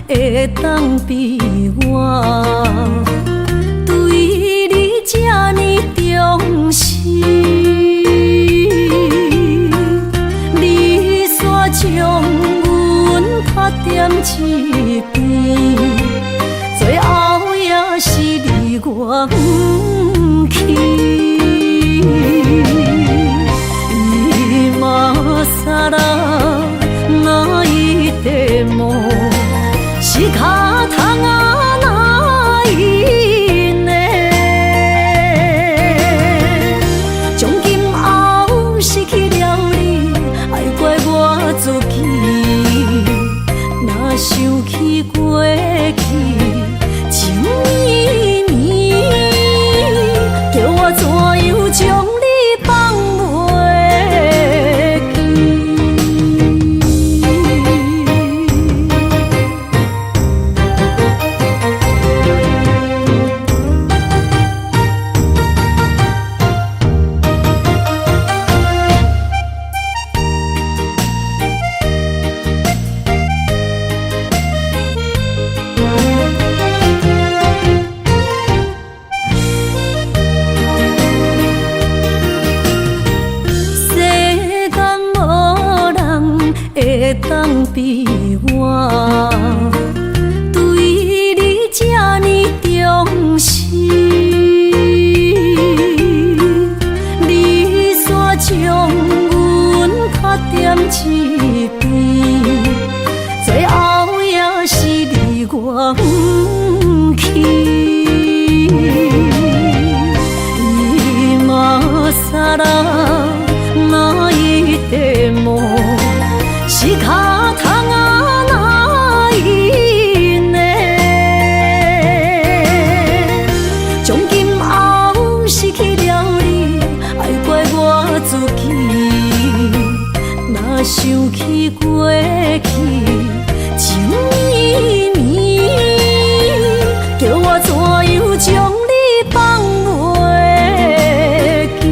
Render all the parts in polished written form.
会当比我对你这呢重视？你煞将阮拍点一边，最后也是离我不去。今ら泣いても仕方がないね。从今后失去了你，爱怪我自己。若想起过去情绵绵，叫我怎样将你放袂记？会当比我对你这呢重视？你煞将阮拍点一边，最后也是离我不去。今ら泣いても仕方がないね。从今后失去了你，爱怪我自己。若想起过去情绵绵，叫我怎样将你放袂记？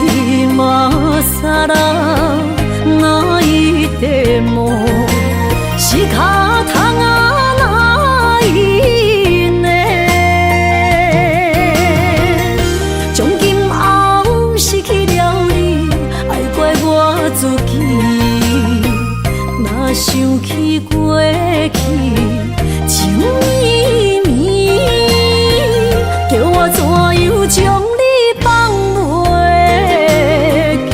今ら泣いても仕方がないね。从今后失去了你，爱怪我自己。若想起过去情绵绵，叫我怎样将你放袂记？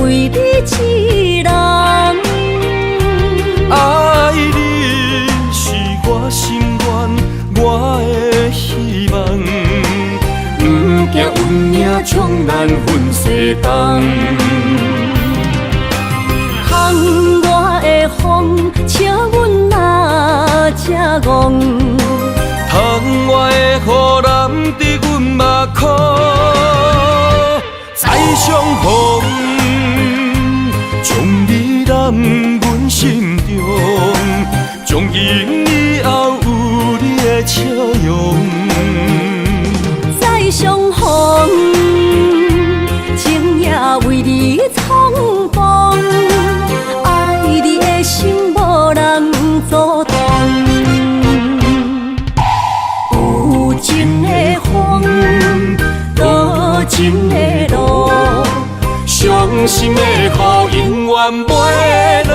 为你痴人，爱你是我心愿，我的希望。不惊运命冲咱分西东，窗外的风笑阮哪只戆，窗外的雨淋伫阮目眶，再相逢。将你揽阮心中，从今以后有你的笑容。再相风，多情的路，伤心的雨永远袂落。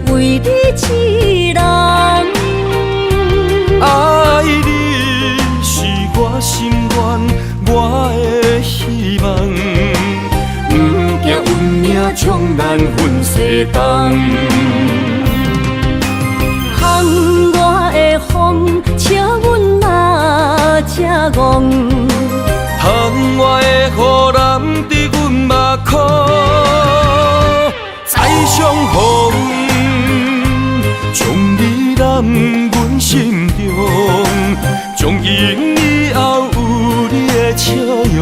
为你一人，爱你是我心愿，我的希望。不惊运命将咱分西东。窗外的风，笑阮嘛正戆。窗外的雨淋伫阮目眶，再相逢。将你揽阮心中，从今以后有你的笑容。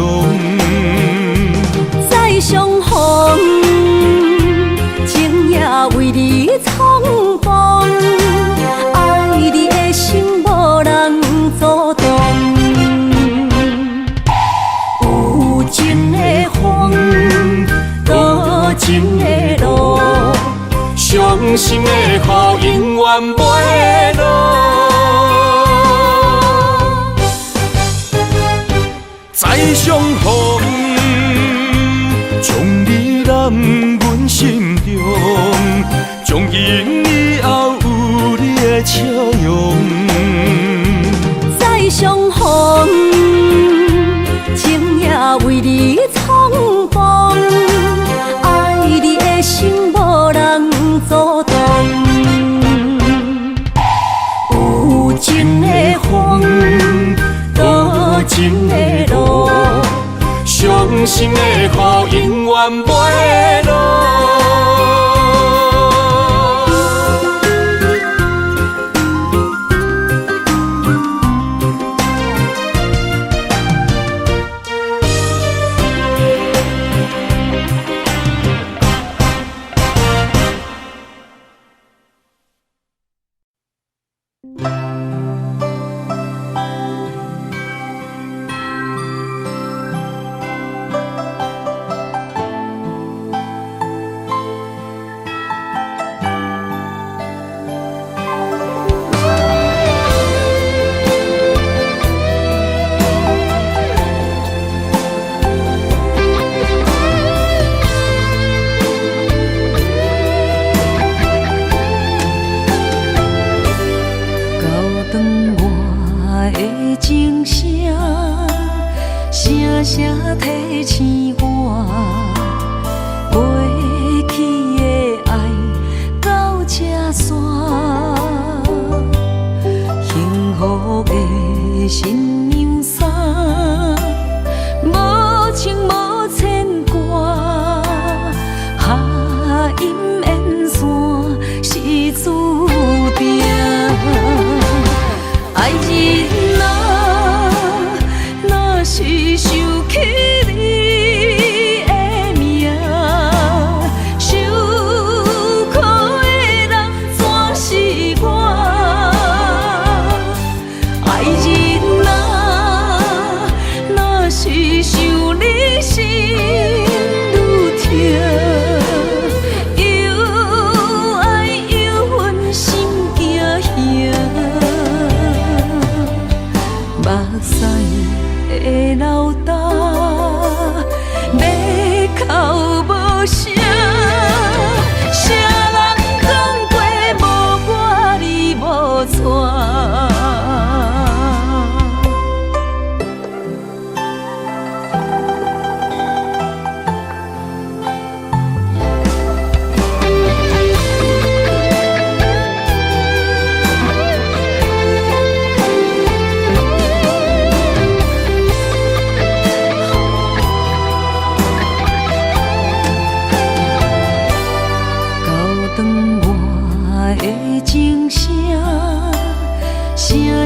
再相逢，情也为你冲动，爱你的心无人阻挡。有情的风，多情的路。伤心的雨永远袂落，再相逢，将你揽阮心中，从今以后有你的笑容。再相逢，情也为你冲动，爱你的心无人阻挡。有情的风，多情的路，伤心的雨永远袂落。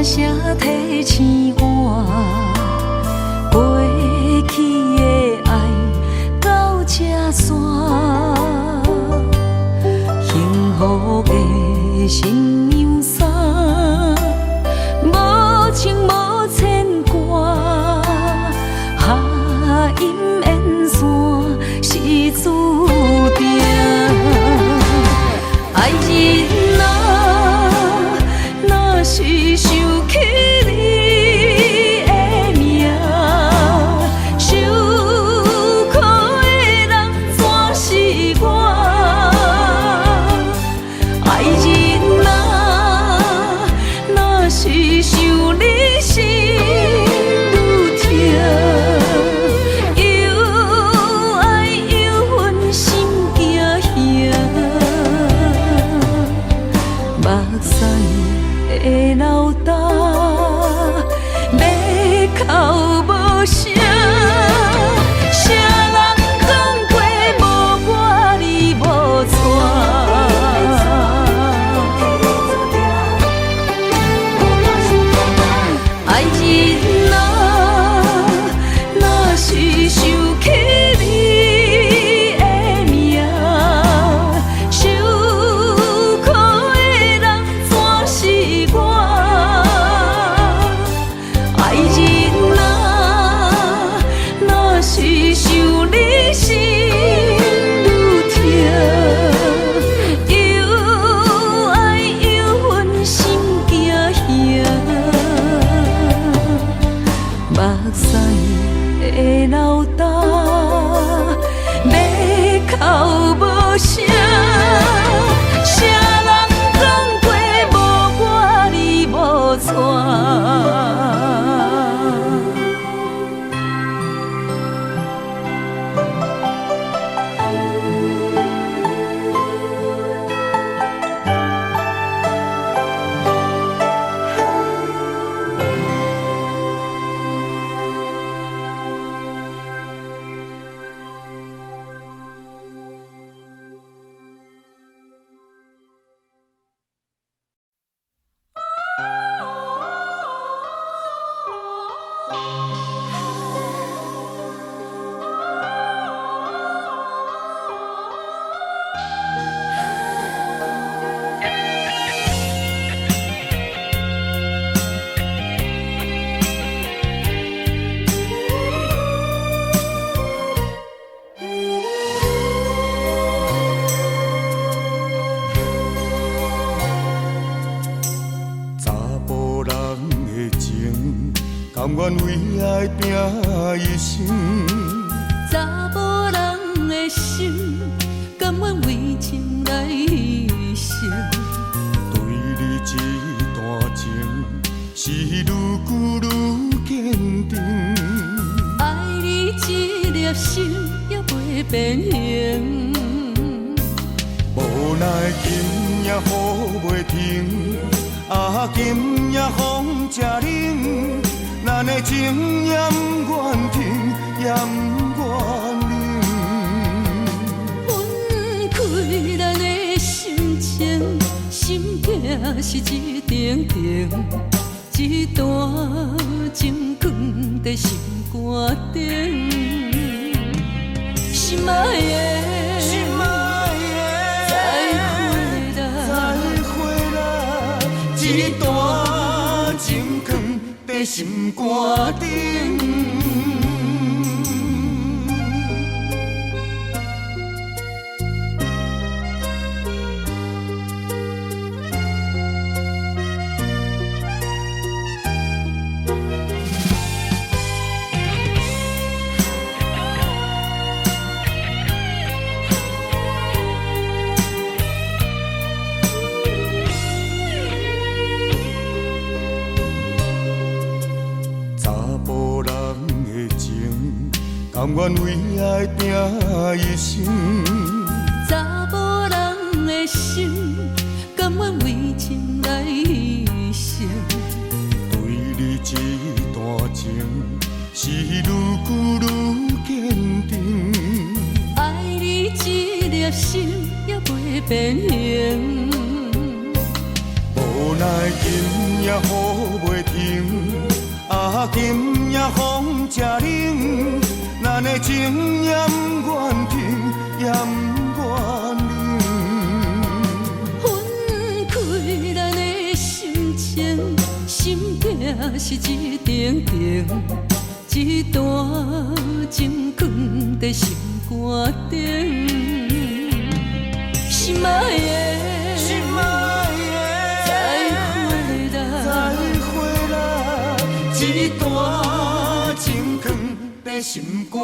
声提醒我，过去的爱到这线，幸福的新娘衫，无情无牵挂，下阴缘线是注定，爱人啊，若是想起你的名，受苦的人全是我。爱人啊，若是想你心愈痛，又爱又恨心惊吓，目屎的流干，要哭无声，谁人讲过无我你无错？爱人啊，若是想起你的名，受苦的人全是我。爱人啊，若是想你心愈痛，又爱又恨心惊吓，目屎的流干，要哭无声，谁人讲过无我你无错？查甫人的情，甘愿为爱拼一生。查某人的心，甘愿为情来牺牲。对你这段情，是愈久愈坚定。爱你一粒心也袂变形。无奈今夜雨袂停，啊，今夜风正冷，咱的情也不愿停，也不愿冷。分开咱的心情，心境是一定定，一段情藏在心肝顶。心爱的，心爱的，再会啦，一段情藏在心肝顶。甘愿为爱拼一生，查某人的心，甘愿为情来牺牲。对你这段情，是愈久愈坚定。爱你一粒心也袂变形。无奈今夜雨袂停，啊，今夜风正冷，咱的情也不愿停，也不愿冷。分开咱的心情，心境是一定定，一段情放在心肝顶。心爱的，心爱的，再会啦，一段情放在心肝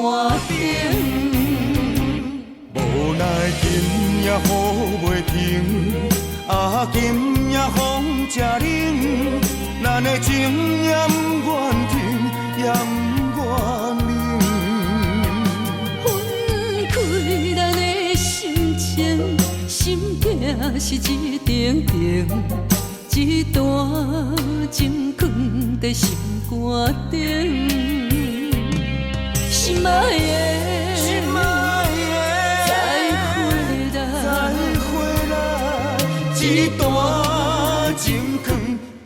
顶。无奈今夜雨袂停，啊，今夜风正冷，咱的情也不愿停，也不愿冷。分开咱的心情，心境是一定定，一段情放在心肝顶。心爱的，心爱的，再会啦，一段情放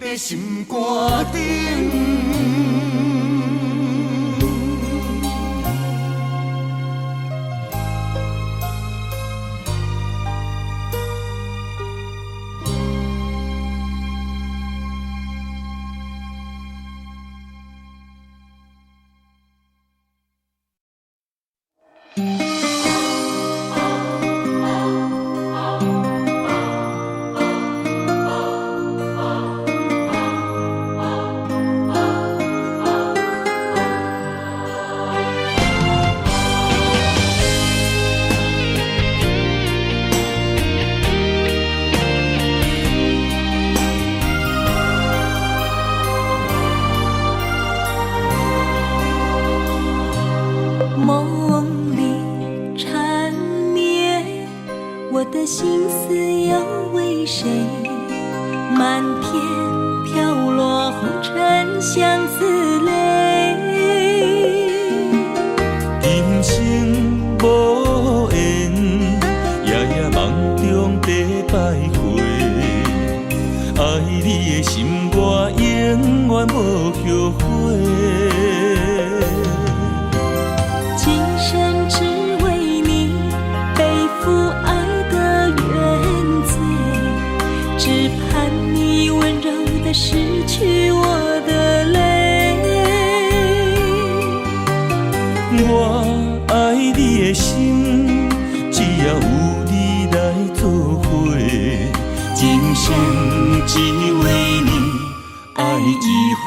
在心肝顶。梦里缠绵，我的心思要为谁？满天飘落红尘相思泪。今生无缘，夜夜梦中在徘徊。爱你的心，我永远无后悔。今生只为你背负爱的原罪，只盼你温柔地拭去我的泪。我爱你的心，只要有你来作伙，今生只为你爱一回。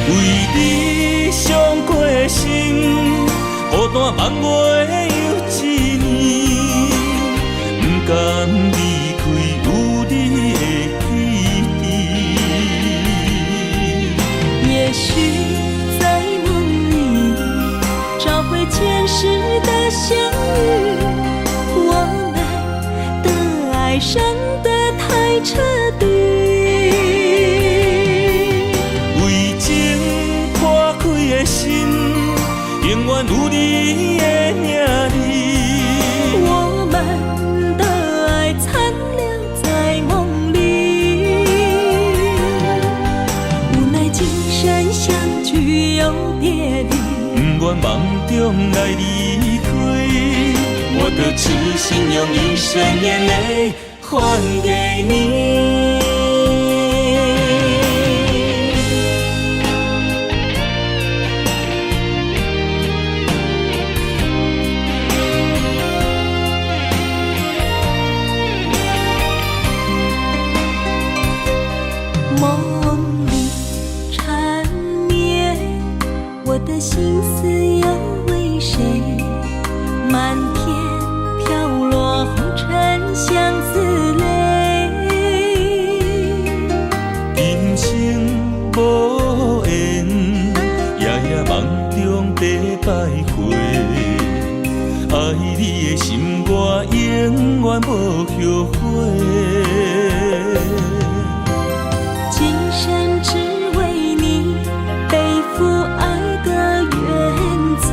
为你伤过心，孤单梦袂又一年，不甘离开有你的起点。也许在梦里找回前世的相遇，我们的爱伤得太彻底。心永远有你的名字，我们的爱残留在梦里，无奈今生相聚又别离，不愿梦中来离开，我的痴心用一生眼泪还给你。梦里缠绵，我的心思要为谁？满天飘落红尘相思泪。今生无缘，夜夜梦中在徘徊。爱你的心，我永远无后悔。今生只为你背负爱的原罪，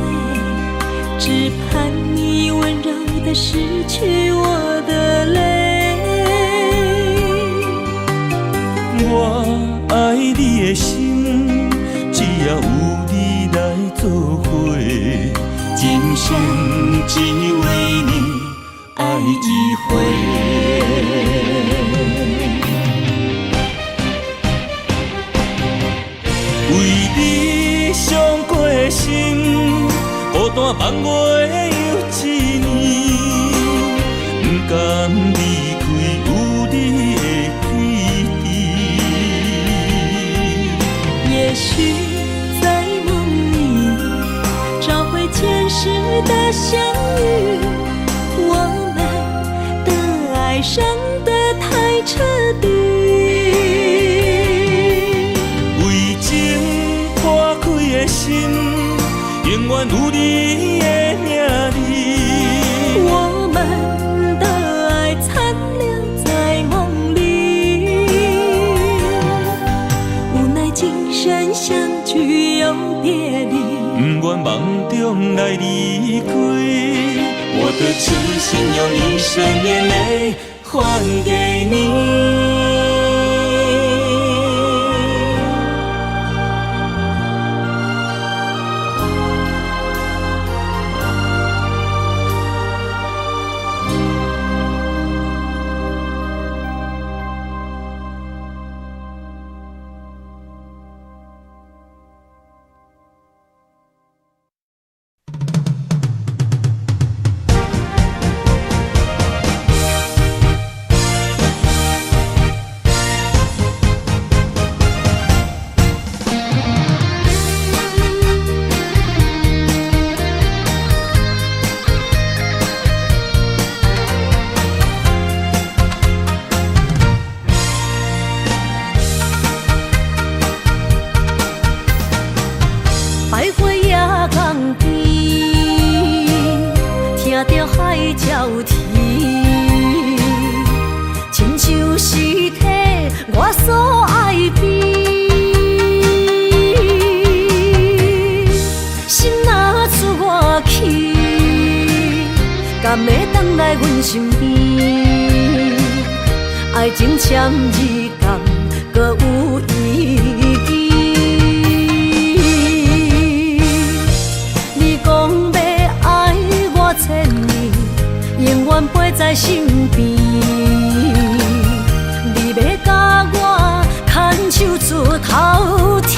只盼你温柔地拭去我的只为你爱一回。为你伤过心，孤单望月又一年，不甘离开有你的起点。也许在梦里找回前世的相遇，我们的爱伤得太彻底。为情破开的心，永远有你的名字。我们的爱残留在梦里，无奈今生相聚又别离，不愿梦中来离开。我的痴心用一生眼泪还给你。敢会等来阮身边？爱情签字讲，搁有意义。你讲要爱我千年，永远陪在身边。你要甲我牵手出头天。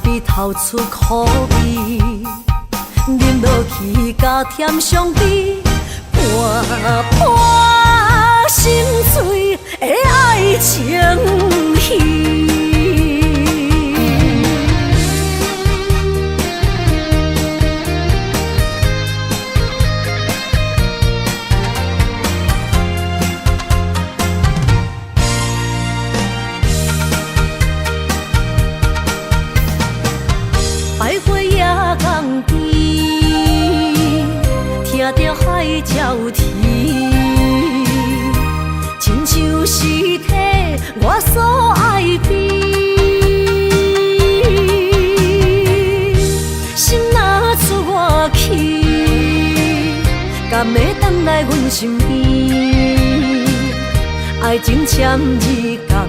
比透出苦味，饮落去加添伤悲，伴伴心碎的爱情戏。 听着海鸟啼，亲像是替我所爱悲。心若出我去，敢会等来阮身边？爱情签字讲，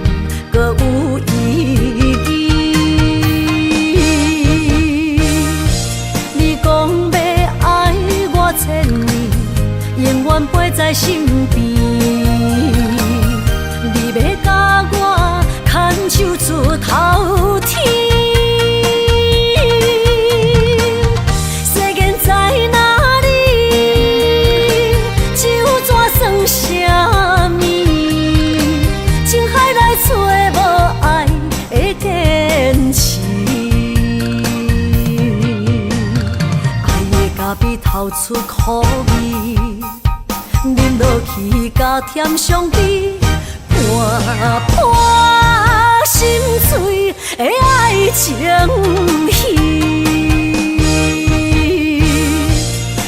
搁有意义。 千年，永远陪在身边。你要甲我牵手出头天。世间在哪里？酒怎算什么？情海来找无爱的坚持。 比透出苦味，饮落去加添伤悲，伴伴心碎的爱情戏。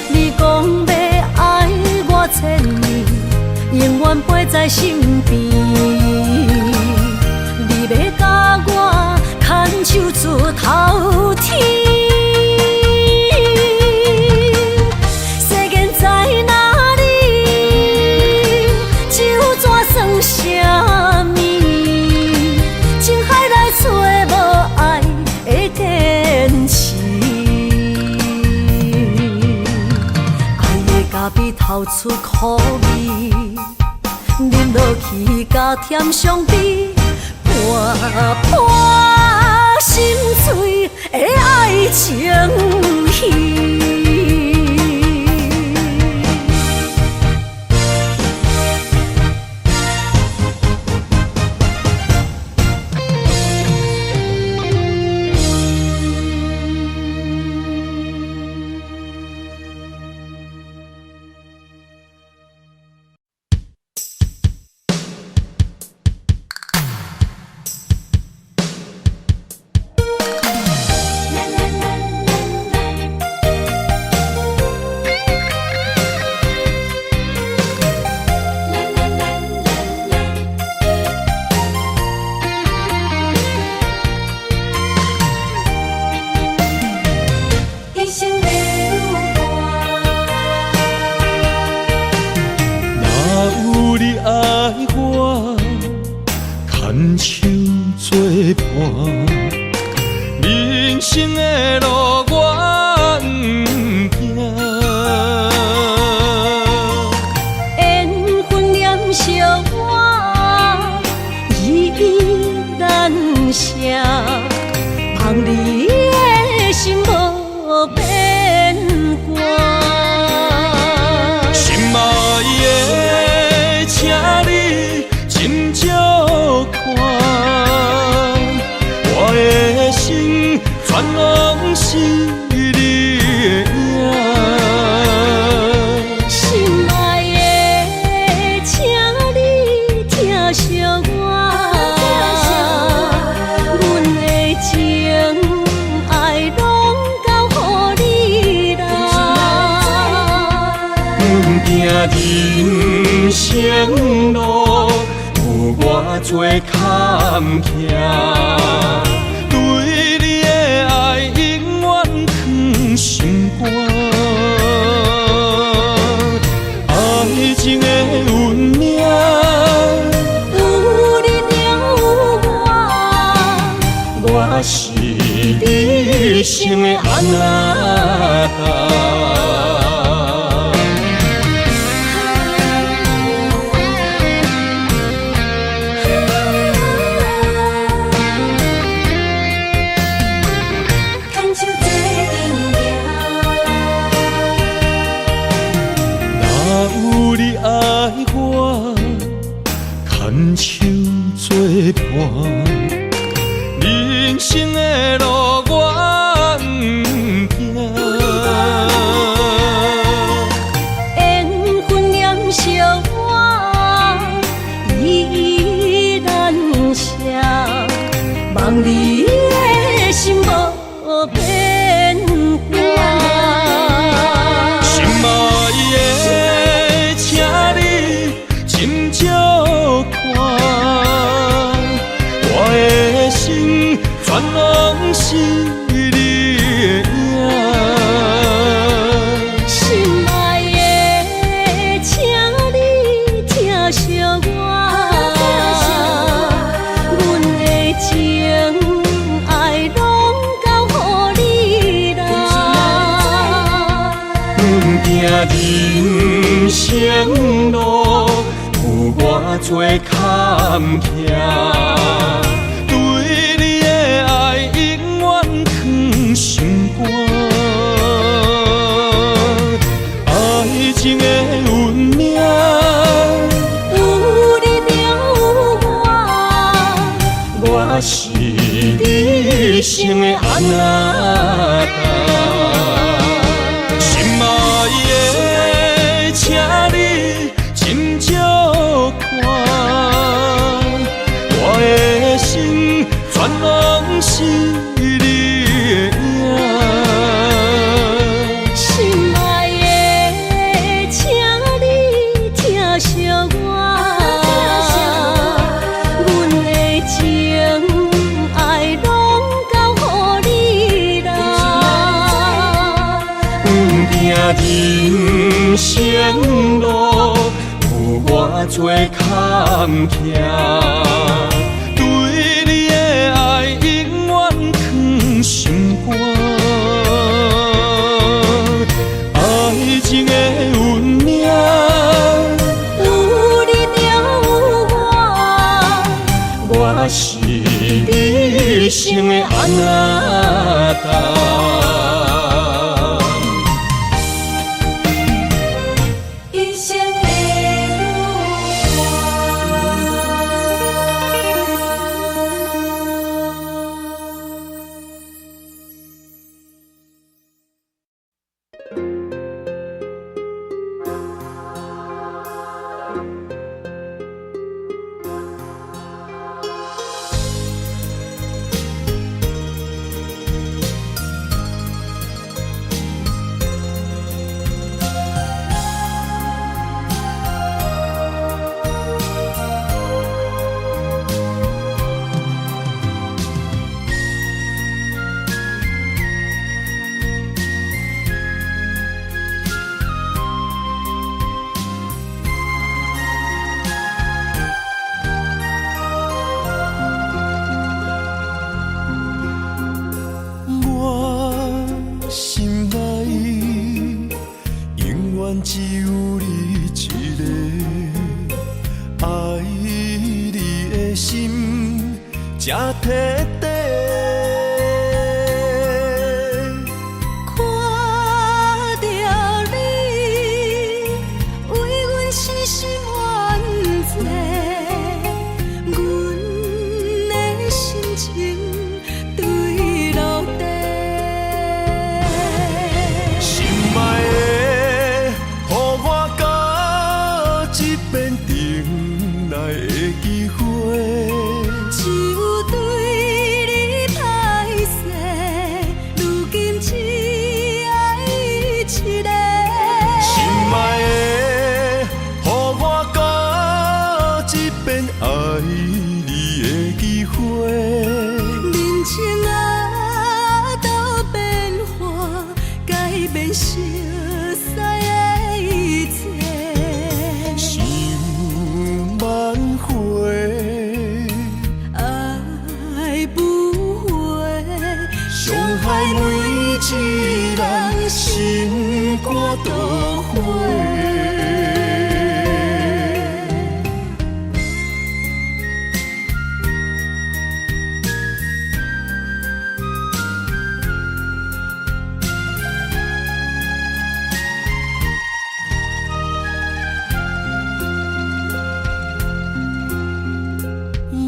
你讲要爱我千年，永远陪在身边。你要甲我牵手出头。流出苦味，饮落去加添伤悲，伴伴心碎的爱情戏。人生的路我不行，缘分念惜我依然写，望你的心无变卦。心爱的，请你斟酌看。我的心全拢是你的影，心爱的，请你疼惜我，阮的情爱拢交予你啦。阮行人生路有偌多坎坷。心肝，爱情的运命，有你有我，我是你生的安娜。牵手作伴，人生的路我不行。缘分念惜我依然写，望你的心无变卦。心爱的，请你斟酌看，我的心全拢是你的影。心爱的，请你疼惜我，阮的情爱拢交予你啦。阮行人生路有偌多坎坷，对你的爱永远藏心肝。爱情的运命，有你有我，我是你生的安娜。心爱的，请你斟酌看，我的心全拢是你的影。心爱的，请你疼惜我，阮的情爱拢交予你啦。人生路有偌多坎坷，对你的爱永远藏心肝。爱情的运命。的安那达。一生的只有你一个，爱你的心才徹底。看到你，为阮心心怨醉，阮的心情坠落地。心爱的，予我到这边等来的机会。只有对你歹势，如今只爱一个。心爱的，予我到这边爱你的机会。人情啊，都变化，改变熟悉的一切。想挽回，爱不回，伤害每一人心肝都灰。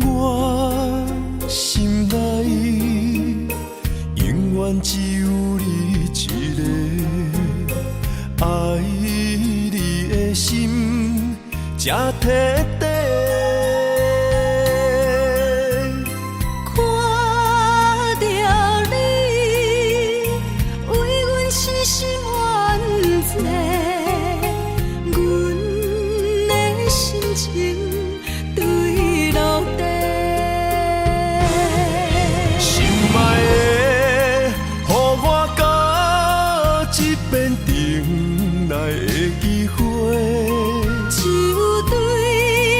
我心内永远只有你一个，爱你的心才徹底。看到你，为阮心心怨醉，阮的心情坠落地。心爱的，予我到这边等来的机会。只有对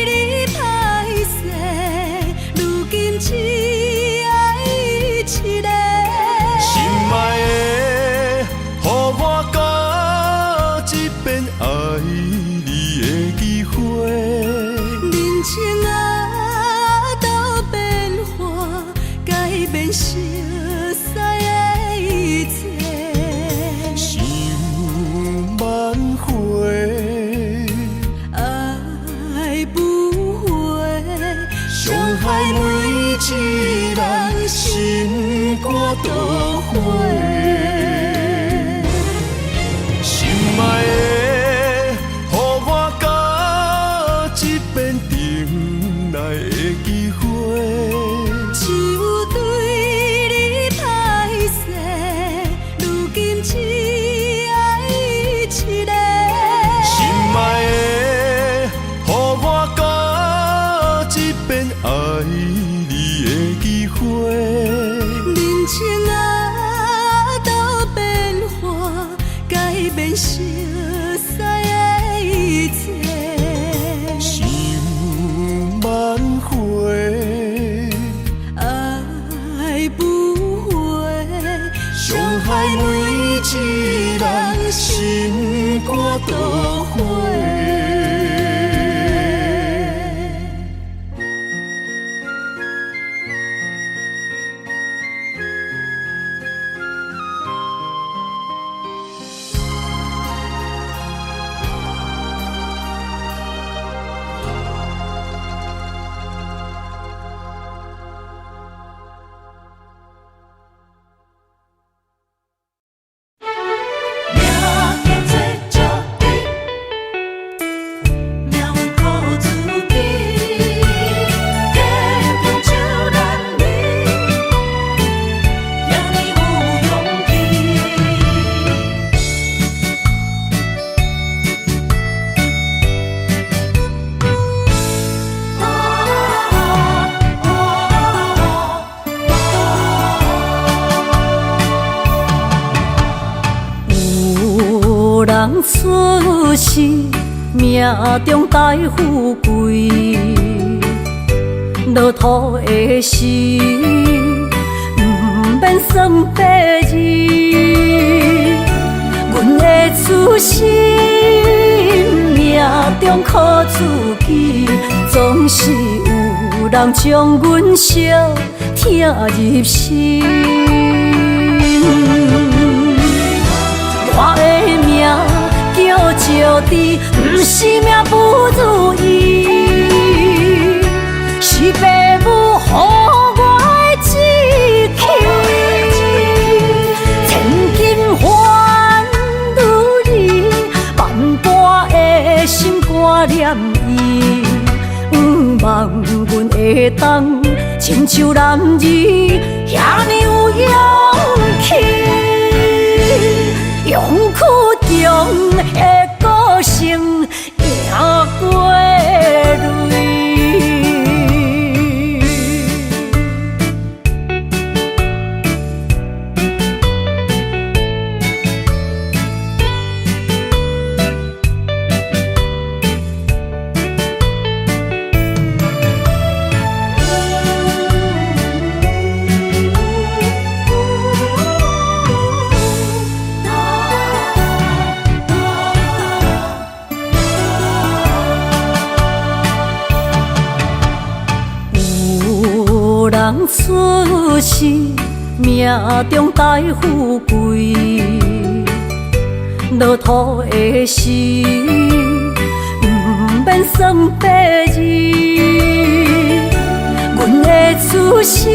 你歹势，如今只爱一个。心爱的，予我到这边爱你的机会。人情啊，都变化，改变熟悉的一切。想挽回，爱不回，伤害每一人心肝都灰。心爱的，予我到这边等来的机会。只有对你歹势，如今只爱一个。心爱的，予我到这边爱你的机会。人情啊，都变化，改变熟悉的一切。想挽回，爱不回，伤害每一人心肝都灰。人出世，命中带富贵，落土的时，不免算白字。阮的出身，命中靠自己，总是有人将阮惜听入心。我的命叫石地，不是命不如意，是父母予我的志气。千金换如意，万般的心肝念伊，望阮会当亲像男儿遐尼有勇气。勇气中的个性赢过泪。人出世，命中带富贵，落土的时，不免算白字。阮的出身，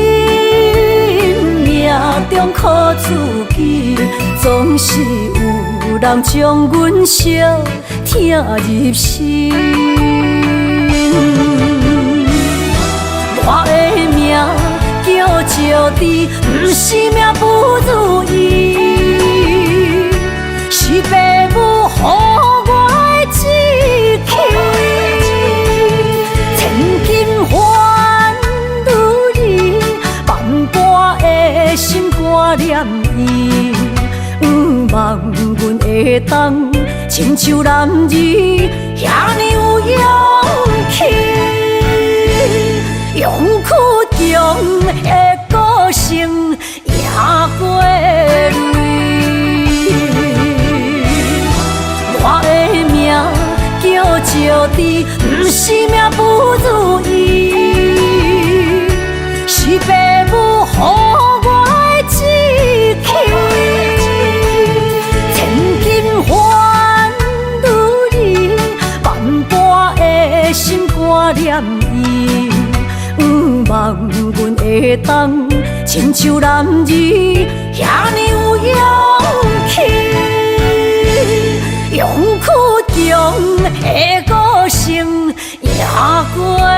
命中靠自己，总是有人将阮惜听入心。我的命叫石地，不是命不如意，是父母予我的志气。千金换如意，万般的心肝念伊，望阮会当亲像男儿遐尼有勇气。勇气中的个性赢过泪。我的命叫石地，不是命不如意，是父母予我的志气。千金换如意，万般的心肝念伊。望阮会当亲像男儿遐尼有勇气。勇气中的个性赢过泪。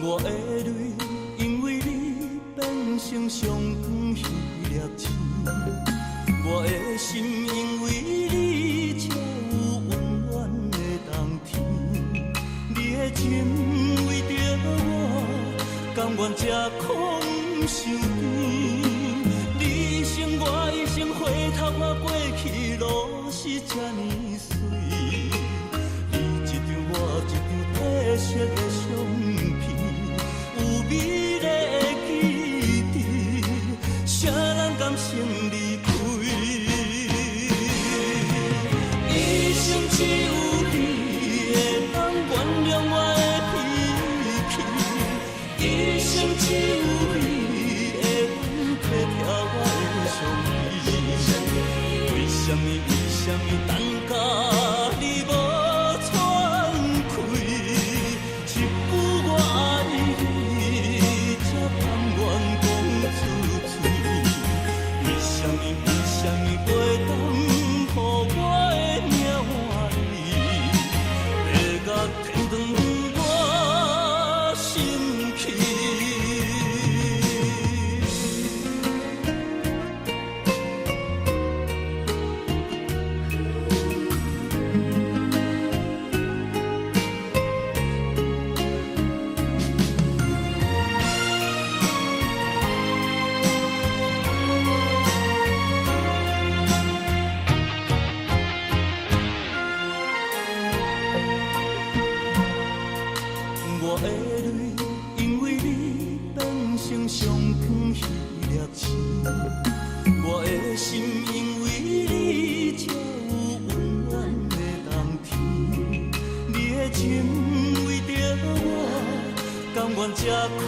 我的泪，因为你变成上光迄粒星；我的心，因为你才有温暖的冬天。你的情为着我，甘愿吃苦受甜。你生我一生，回头看过去路是这呢水。你一张我一张褪色的相片。有美丽的记忆，谁人甘心离开？什么等甲你无喘气？一句我爱你，才甘愿讲出嘴。为什么袂当予我的命换你？要甲天长我心去。我的泪，因为你变成上远迄粒星；我的心，因为你才有温暖的冬天。你的情为着我，甘愿吃苦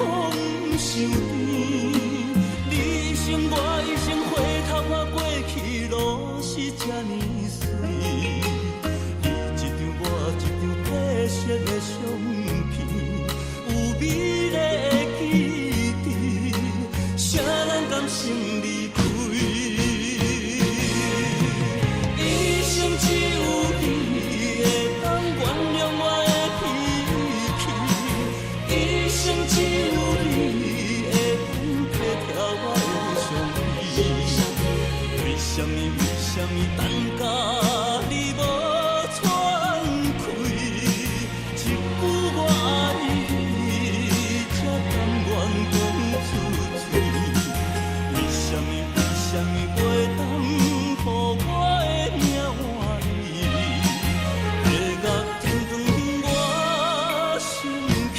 伤甜。你一生我一生，回头看过去路是这呢水。你一张我一张褪色的相片。美丽的记忆，谁人甘心离开？一生只有你会当原谅我的脾气，一生只有你会当体贴我的伤悲。为什么等甲你无喘气？一句我爱你。为什么袂当予我的命换你？要甲天长我心去。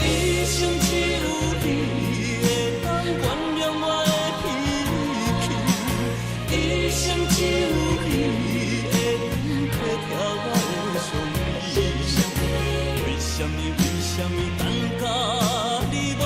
一生只有你会当原谅我的脾气，一生只有你会当体贴我的伤悲。为什么等甲你无？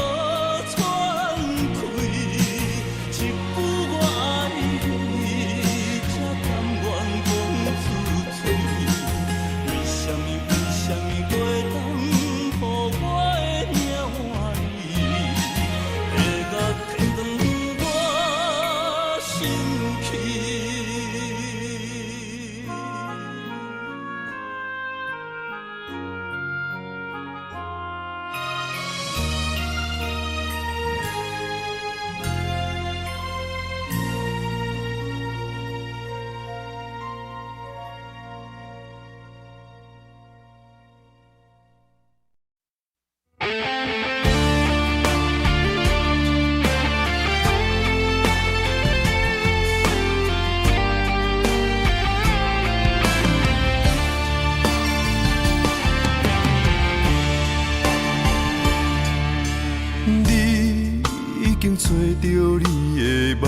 找着你的梦，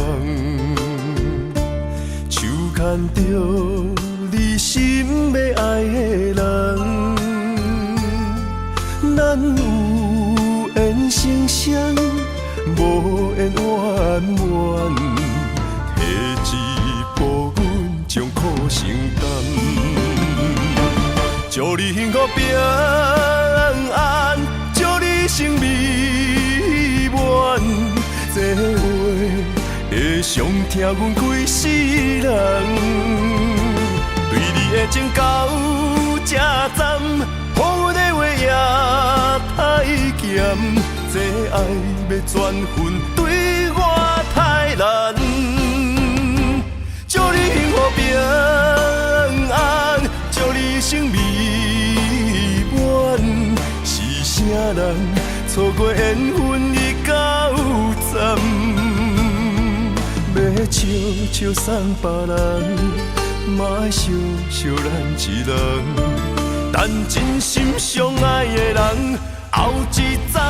手牵着你心要爱的人，咱有缘成双，无缘圆满，提一步阮将苦承担，祝你幸福平安，祝你生美满。这话会伤疼阮规世人，对你的情到这站，予阮的话也太咸，这爱要转分对我太难。祝你幸福平安，祝你生美满，是啥人错过缘分已到站，要笑笑送别人，嘛爱惜惜咱一人，等真心相爱的人后一站。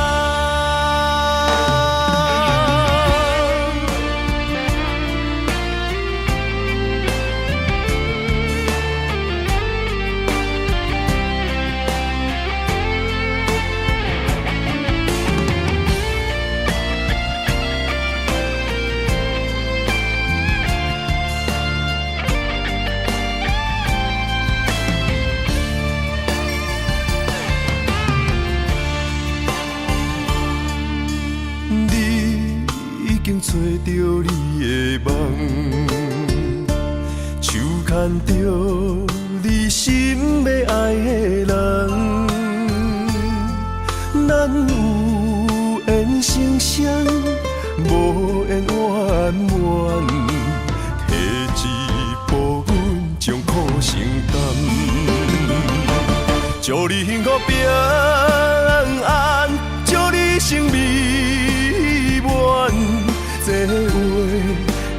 牵着你心要爱的人，咱有缘成双，无缘圆满，提一步阮将苦承担。祝你幸福平安，祝你生美满，这话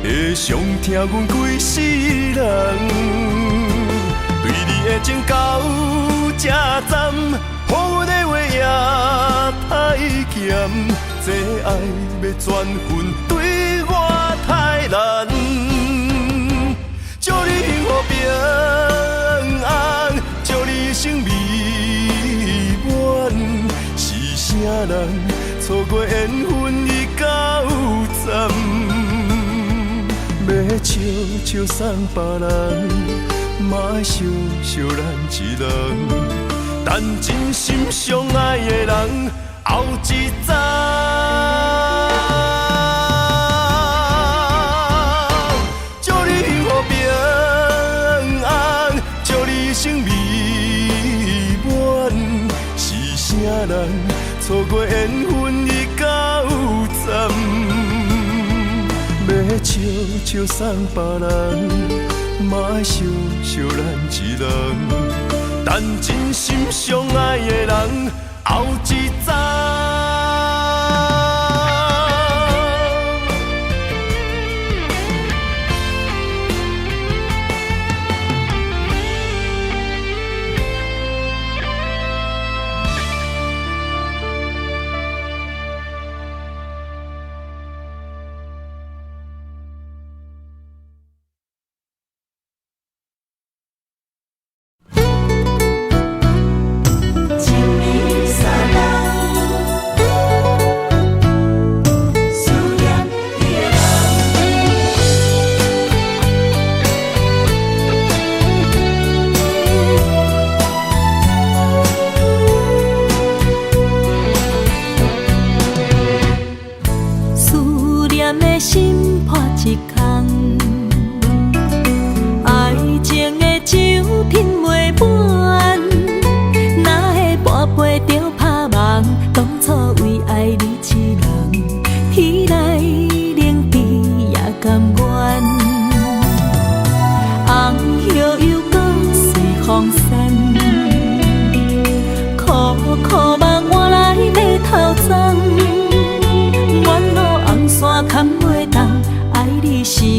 会伤疼阮规世人。对你的情到这站，予阮的话也太咸，这爱要转分对我太难。祝你幸福平安，祝你生美满，是啥人错过缘分已到站？要笑笑送别人，嘛爱惜惜咱一人，等真心相爱的人后一站。祝你幸福平安，祝你生美满，是啥人错过缘分已到站？要笑笑送别人，嘛爱惜惜咱一人，等真心相爱的人后一站。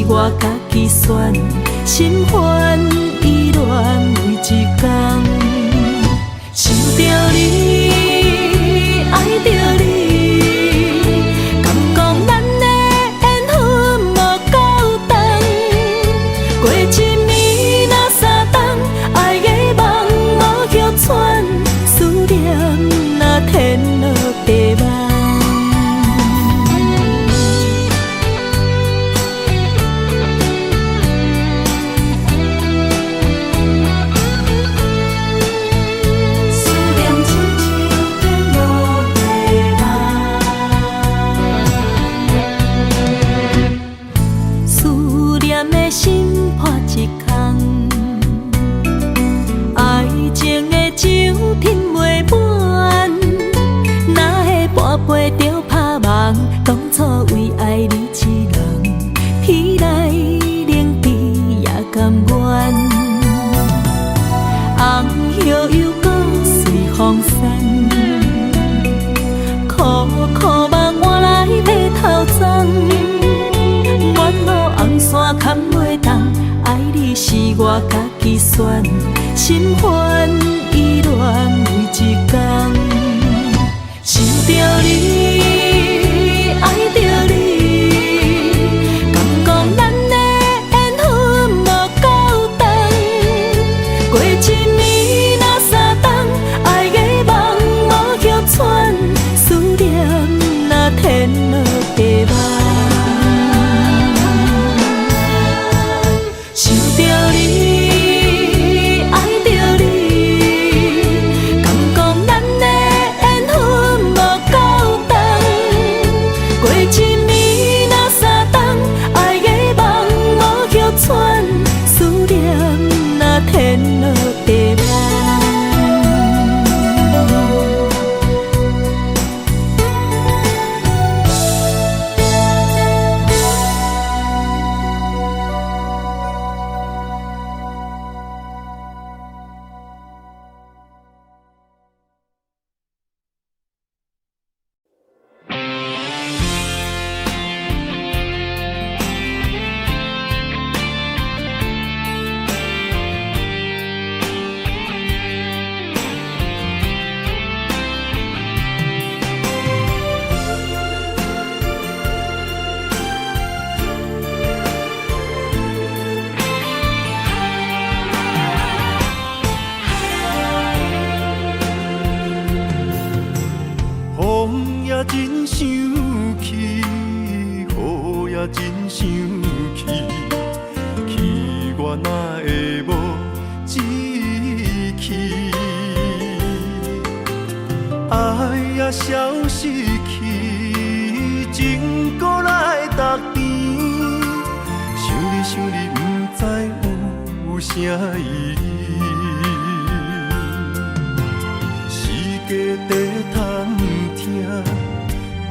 我家己选，心烦意乱每一天，想着你，爱着你，敢讲咱的缘分无够长，过一暝若三冬，爱的梦无休喘，思念若天落地网。陪着拍梦，当初为爱你一人，天来冷滴也甘愿。红叶又搁随风散，苦苦梦换来白头鬃。远路红线牵袂动，爱你是我家己选，心烦意乱每一天。想着你，爱着你，敢讲咱的缘分无够长，过一暝若三冬，爱的梦无休喘，思念若天落地网。想着你，爱着你。消失去，情搁来踏甜。想你想你，不知有啥意义。世界在探听，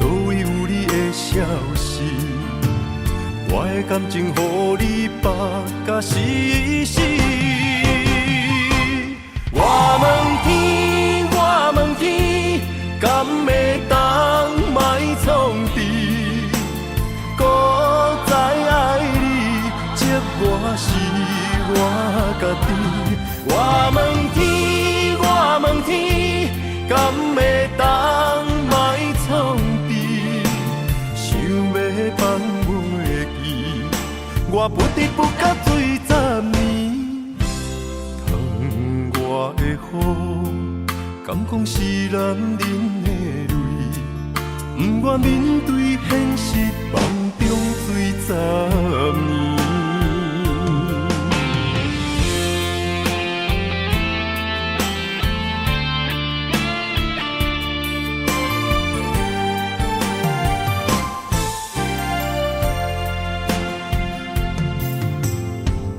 倒位有你的消息？我的感情，予你绑甲死死。我问天，我问天，敢会当莫创治？搁再爱你，这我是我家己。我问天，我问天，敢会当莫创治？想要放袂记，我不得不甲水10年。我的雨，敢讲是男人的泪，不愿面对现实，梦中水10年。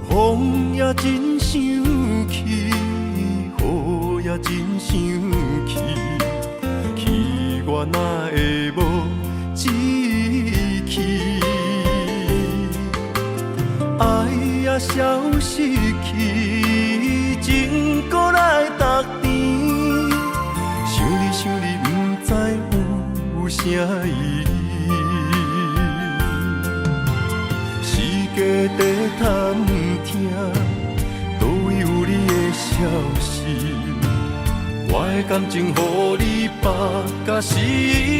风也真生气。雨也真生气，气我哪会无志气？爱也消失去，情搁来踏甜。想你想你，不知有啥意义？世界在探听，倒位有你的消息？我的感情，予你绑甲死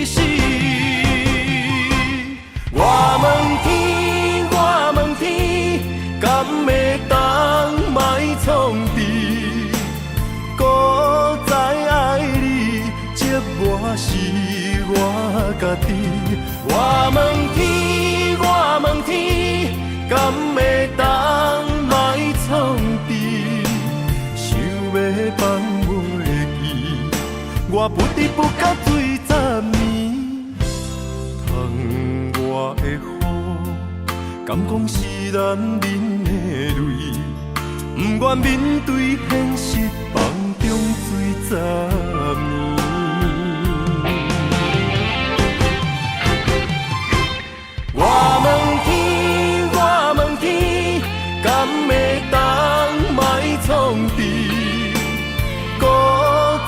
死。我问天，我问天，敢会当莫创治？搁再爱你，这我是我家己。我问天，我问天，敢会当莫创治？想要放。我不得不甲水10年，窗外的雨，敢讲是男人的泪，不愿面对现实，梦中水10年。我问天，我问天，敢会当莫创治？搁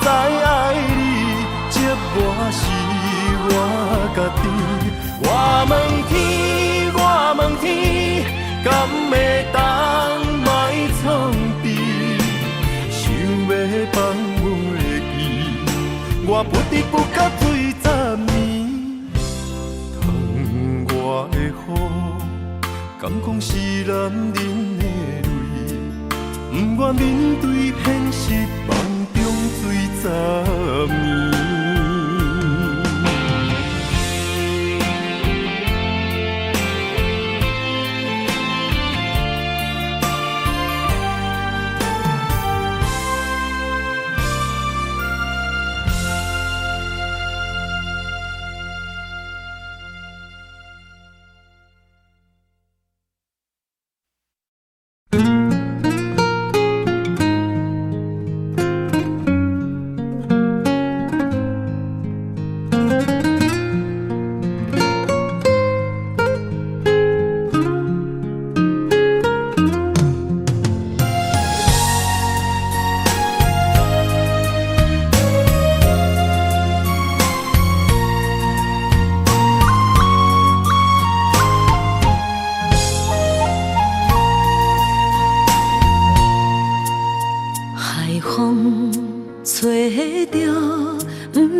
再爱你，这我是我家己。我问天，我问天，敢会当莫创治？想要放袂记，我不得不甲水10年。窗外的雨，敢讲是男人的泪，不愿面对现实，梦中水10年。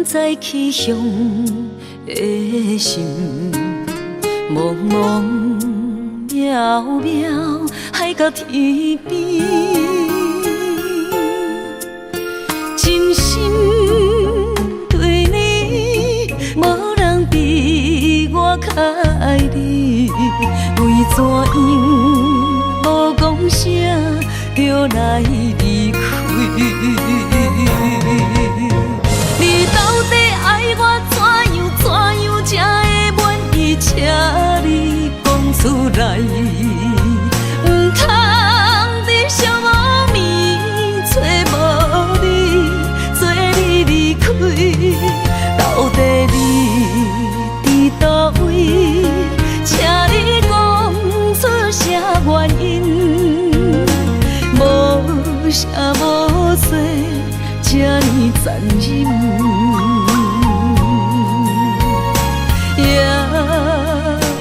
在气象的心，茫茫渺渺，海到天边，真心对你，无人比我较爱你。为怎样无讲声就来离开？你到底爱我怎样才会满意？请你讲出来，唔通伫寂无眠找无你，做你离开，到底你伫倒位？请你讲出啥原因？无啥无做，这呢残忍。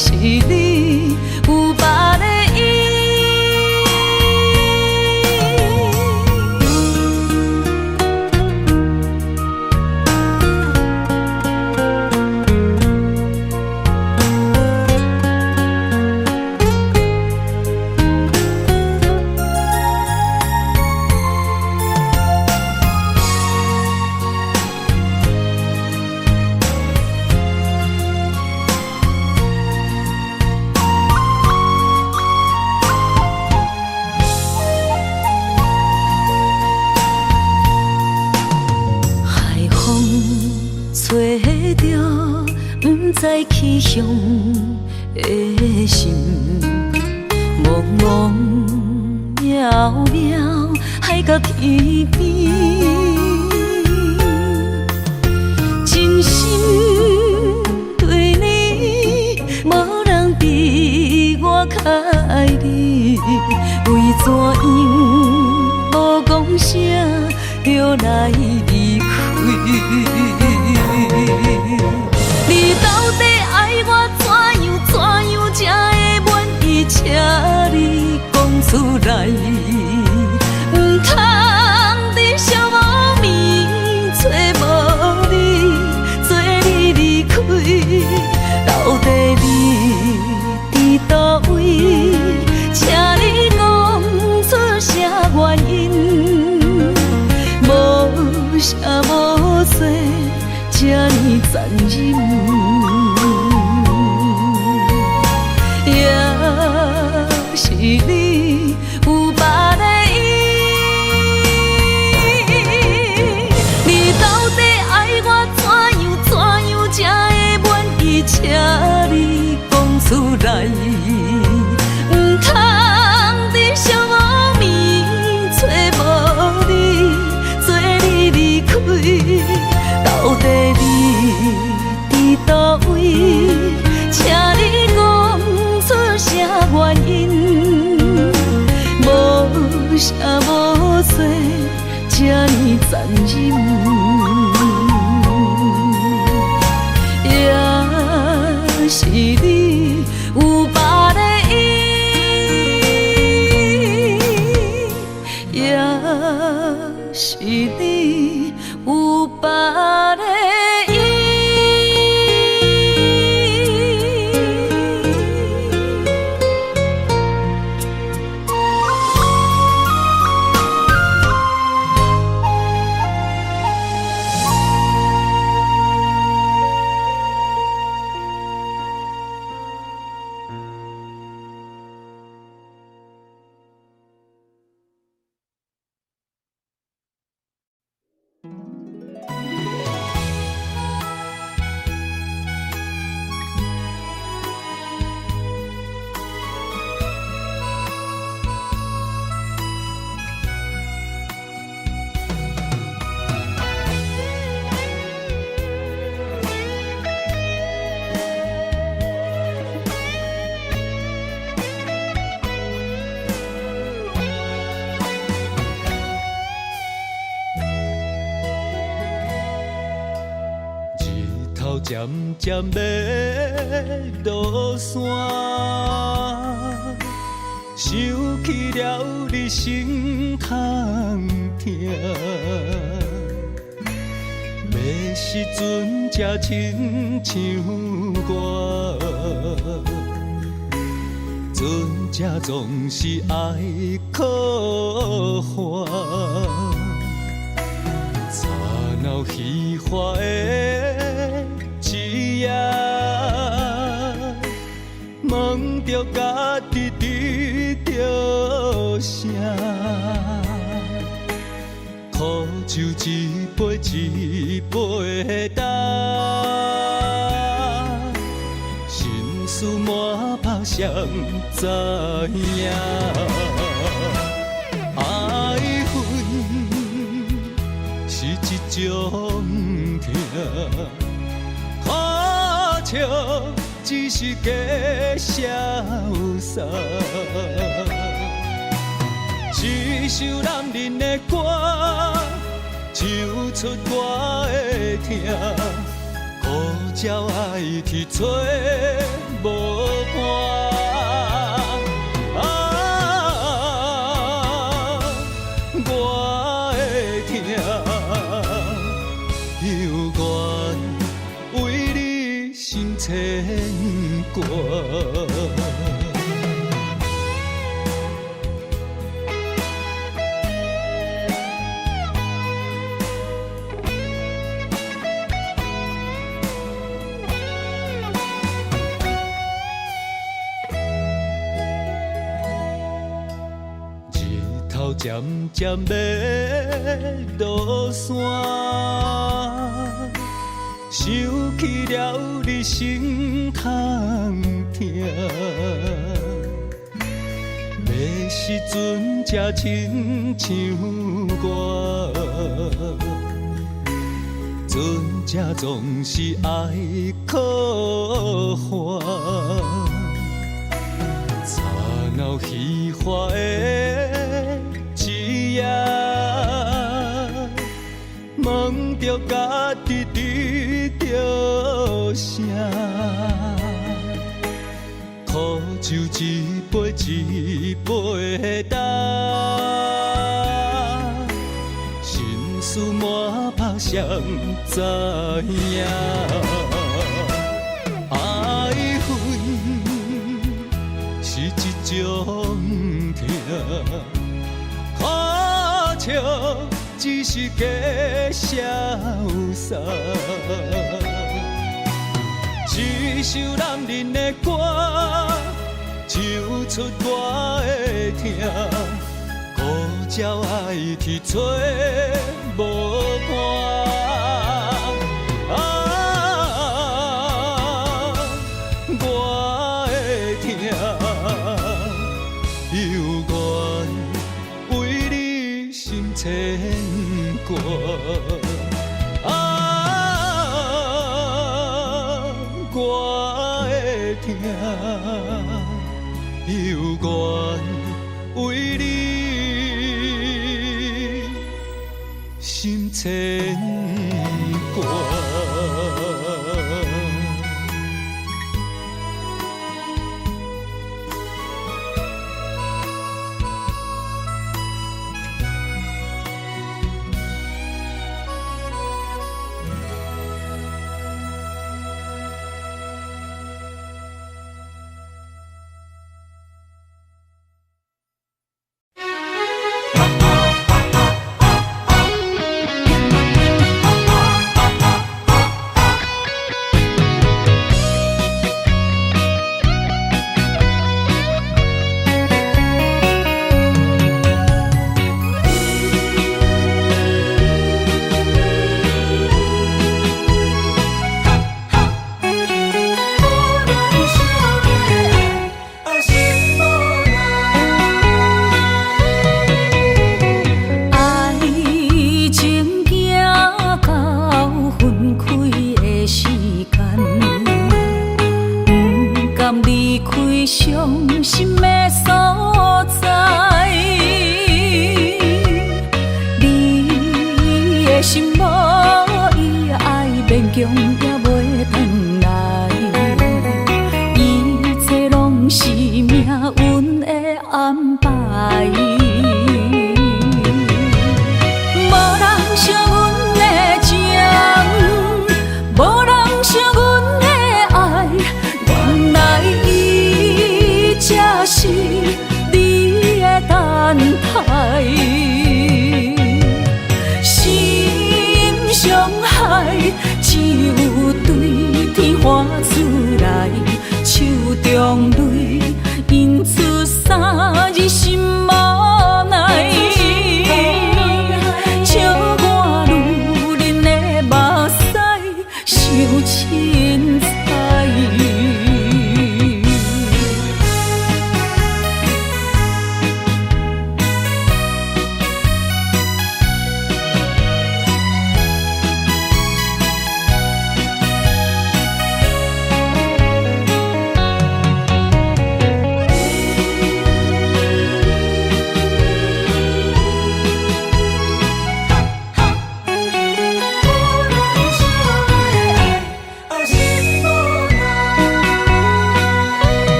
是你有别的意，知去向的心，茫茫渺渺海角天边，真心对你，无人比我较爱你，为怎样无讲声就来离开？你到底爱我怎样才会满意？请你讲出来，唔通伫寂无眠找无你，做你离开，到底你伫倒位？请你讲出啥原因？无啥无做，这呢残忍。是你有别的意，你到底爱我怎样才会满意？请你讲出来，唔通伫寂无眠找无你，做你离开，到底你伫倒位？请你讲出啥原因？无啥无做，这呢残忍。也是你有别的意，也是你有别的意。渐渐要落山，想起了你心通疼。要时阵才亲像我，阵才总是爱可还。吵闹虚华的一夜，问着家己对着啥？苦酒一杯一杯干。谁知影？爱恨是一种痛，看笑只是假潇洒。一首男人的歌，唱出我的痛。孤鸟爱去找无伴。我的痛，犹原为你心牵挂。渐渐要落山，想起了你心通疼。要时阵才亲像我，阵才总是爱可欢。吵闹虚华的一夜，问着家己伫着啥？苦酒一杯一杯干，心事满腹谁知影？爱恨是一种痛。看笑只是假潇洒，一首男人的歌，唱出我的痛。孤鸟爱去找无伴。我的痛，犹原为你心牵挂。我的痛，犹原为你心牵挂。伤心的所在，你的心无伊爱勉强也袂转来，一切拢是命运的安排。无人像阮的情，无人像阮的爱，原来才是你的等待，心伤害只有对天发出来，手中泪印出三字心无奈，笑我女人的目屎伤凊彩。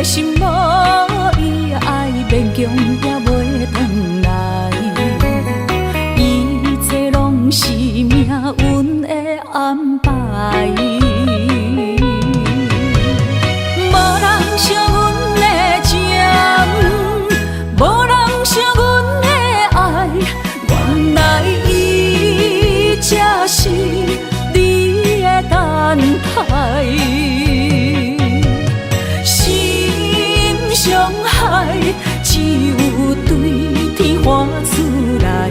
心无伊爱勉强也袂转来，一切拢是命运的安排。无人惜阮的情，无人惜阮的爱，原来伊才是你的等待。伤害只有对天花出来，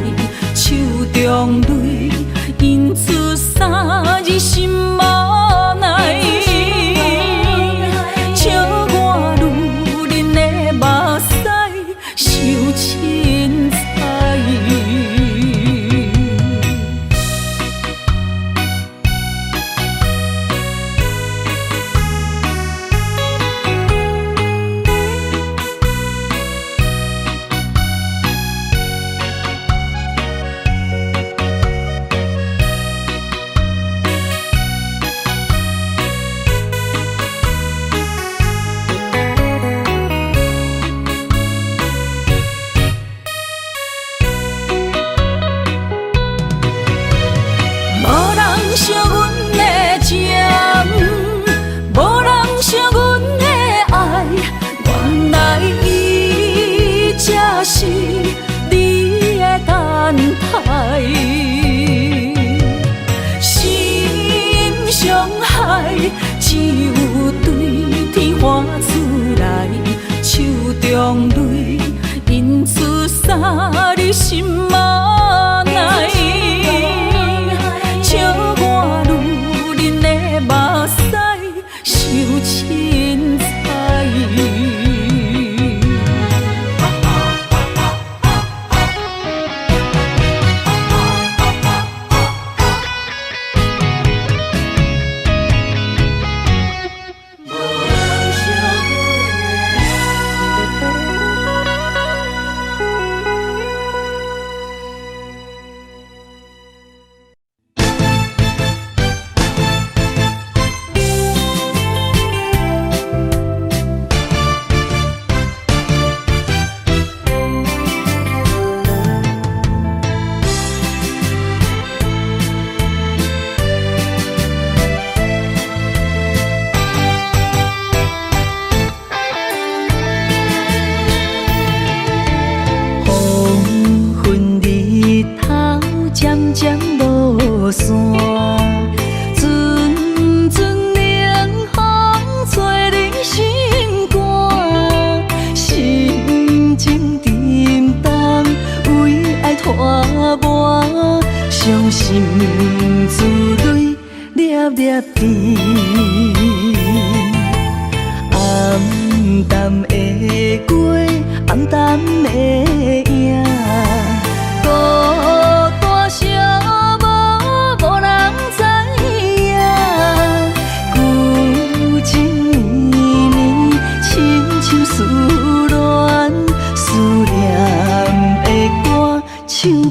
手中泪印出三字心无奈，笑我女人的目屎受凊彩。惜阮的情，无人惜阮的爱，原来伊才是你的等待。心伤害只有对天花出来，手中泪印出三字心无奈。笑我女人的目屎受凊彩。渐无线，阵阵冷风吹入心肝，心情沉重，为爱拖磨，伤心珠泪粒粒甜，暗淡的过，暗淡的影。思恋，思念的歌唱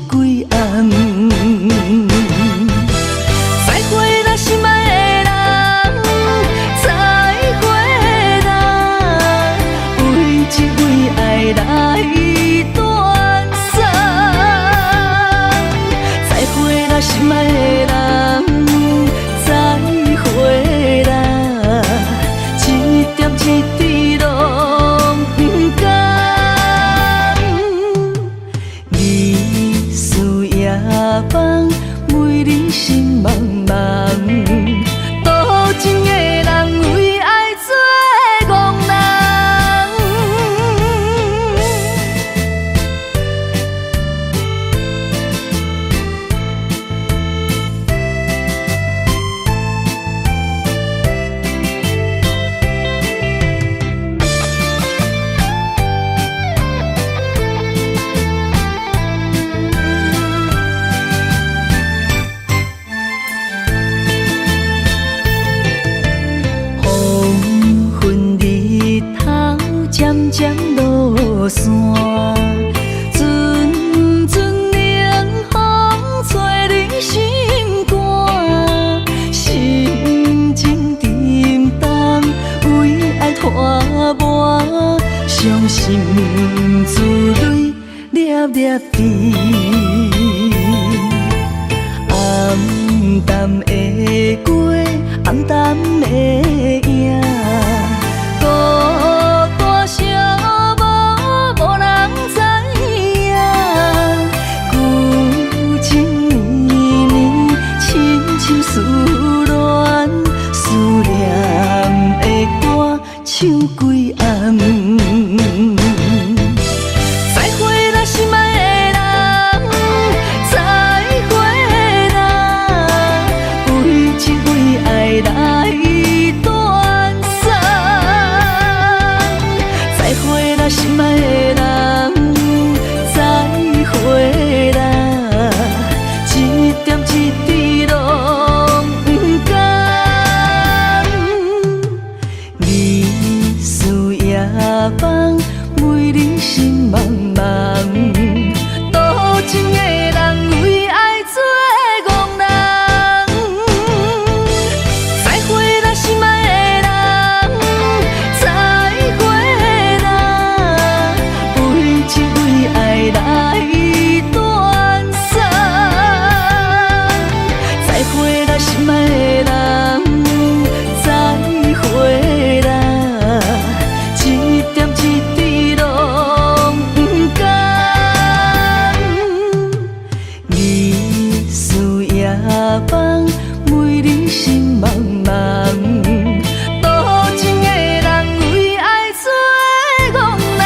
几暗。再会咱心爱的人，再会咱，为一位爱来大看磨，伤心珠泪粒粒滴。暗淡的街，暗淡的影，孤单寂寞，无人知影。旧情绵绵，深深思恋，思念的歌唱几暗。再会啦，心爱的人，再会啦，为情为爱来断送。再会啦，心爱的人，再会啦，一点一滴拢不甘。日思夜梦，为你心茫茫，多情的人为爱做憨人。再会啦，心爱的人，再会啦，为情为爱来断送。再会啦，心爱的人，再会啦，一点一滴拢不甘。日思夜梦，为你心茫茫，多情的人为爱做憨人。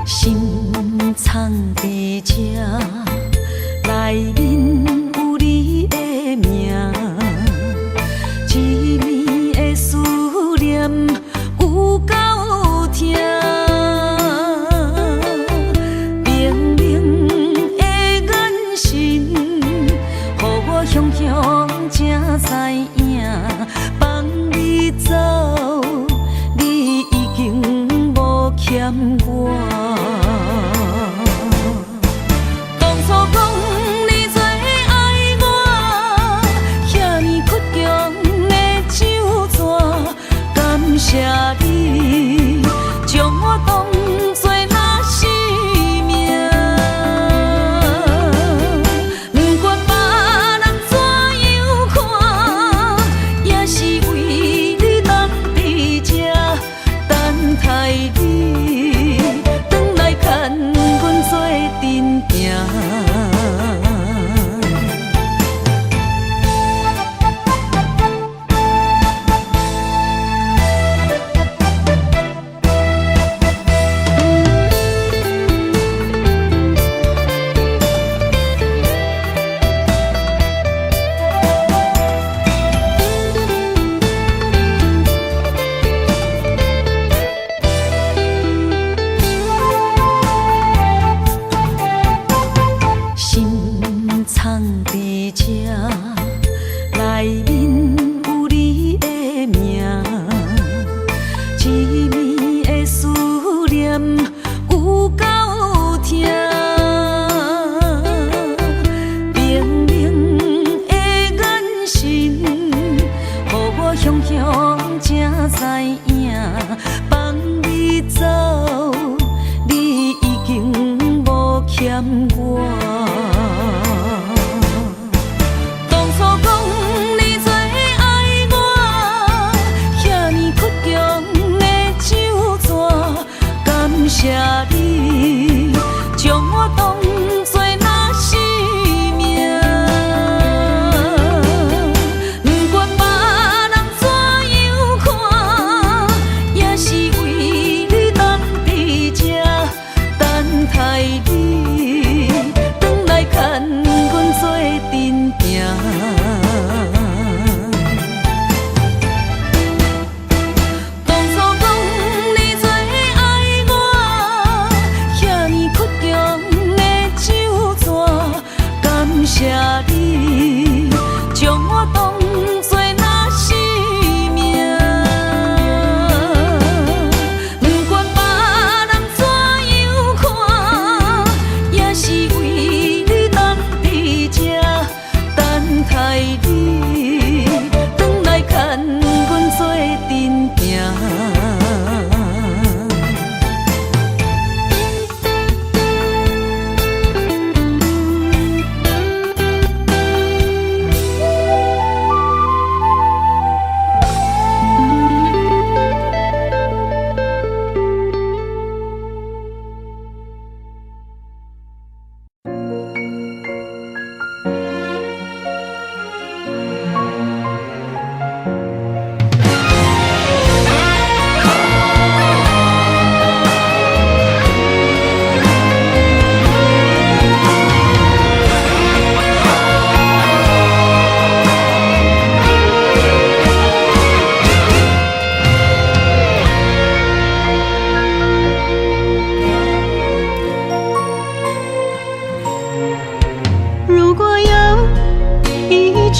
心藏在这，内面有你的名，一暝的思念有够痛，明明的眼神，予我雄雄才知影，放你走，你已经无欠我。当初讲你最爱我，遐尼倔强的手纸，感谢你将我当作那生命。不管别人怎样看，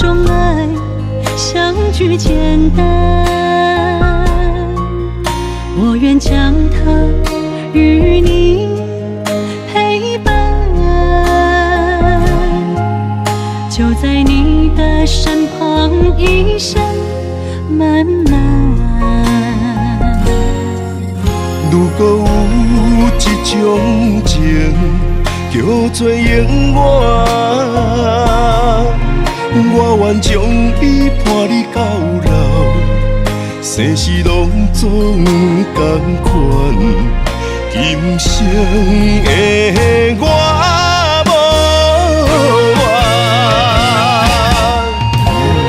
种爱相聚简单，我愿将它与你陪伴，就在你的身旁一生漫漫。如果有一种情叫做永远，我愿将伊伴你到老，生死拢总同款，今生的我无怨。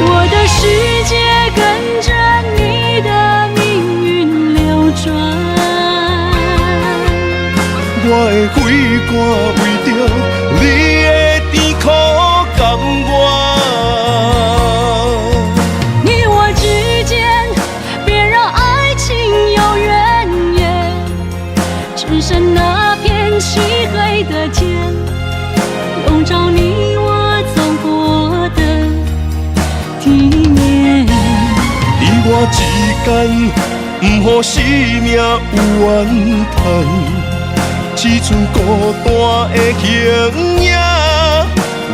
我的世界跟着你的命运流转，我的血汗为着你的甜苦甘愿。你我之间别让爱情有怨言，只剩那片漆黑的街，笼罩你我走过的地面。你我之间，不予生命有怨叹。只剩孤单的形影，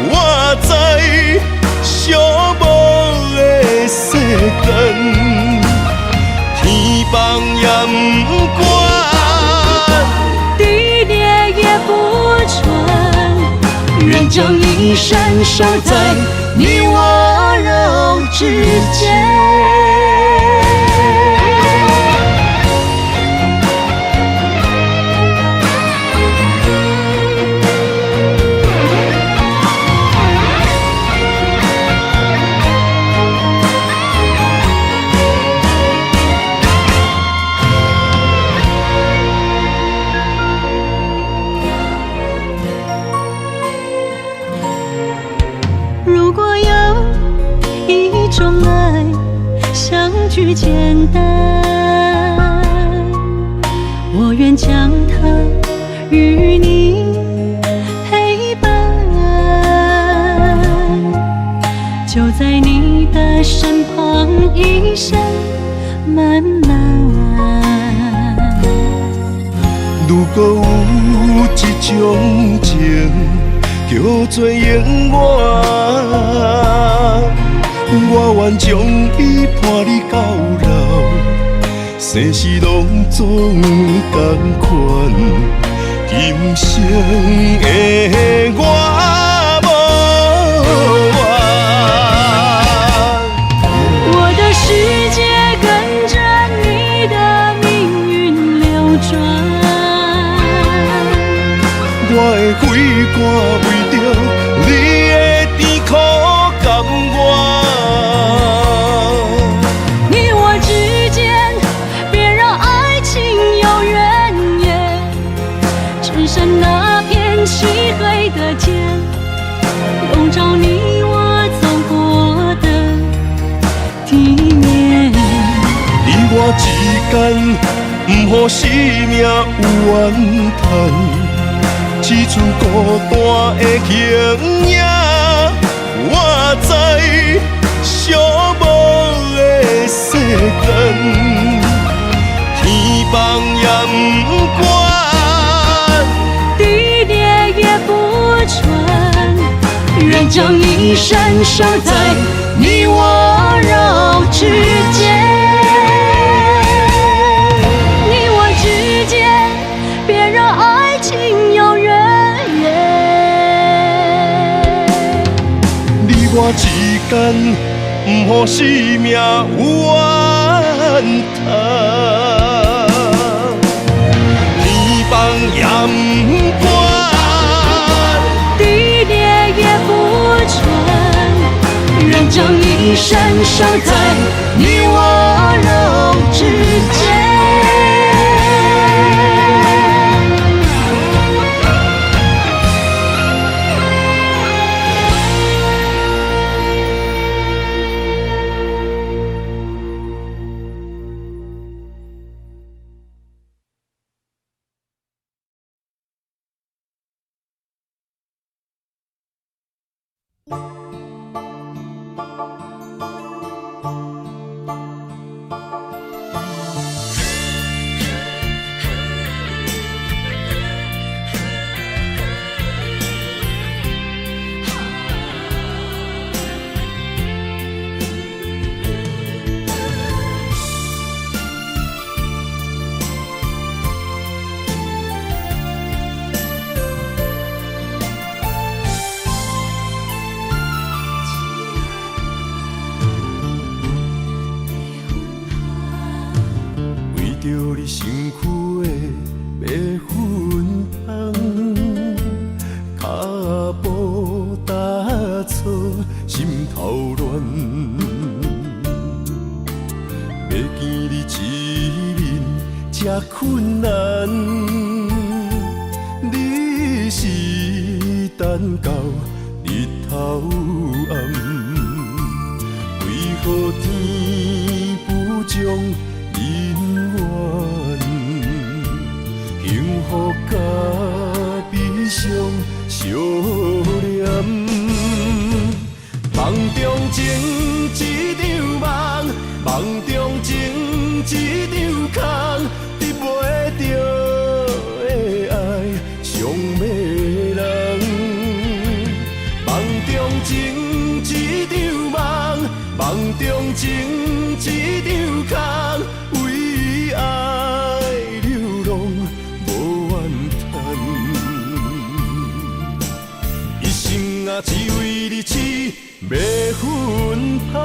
我知寂寞的世间，天崩也不管，地裂也不穿，愿将一生守在你我肉之间。如果有一种爱相聚简单，我愿将它与你陪伴，就在你的身旁一生漫漫。如果有一种情叫做永远，我愿将伊伴你到老，生死拢总同款，今生的我无怨。我的世界跟着你的命运流转，我的血汗为着你的甜苦甘愿。你我之间别让爱情有怨言，只剩那片漆黑的街，笼罩你我走过的地面。你我之间，不予生命有怨叹。只剩孤单的形影，我知寂寞的世间，天崩也不管，地裂也不穿，愿将一生守在你我肉之间。你我之间，别让爱情有怨言。你我之间，不予生命有怨叹。天崩也不管，地裂也不穿，愿将一生守在你我肉之间。身躯的要分香，脚步踏错，心头乱。要见你一面，这困难。你是等到日头暗，为何天不将人缘幸福甲悲伤相连？梦中情一场梦，梦中情一场空，得袂着的爱上迷人。梦中情一场梦，梦中情一场空，为爱流浪无怨叹，一生啊只为你痴，要分香。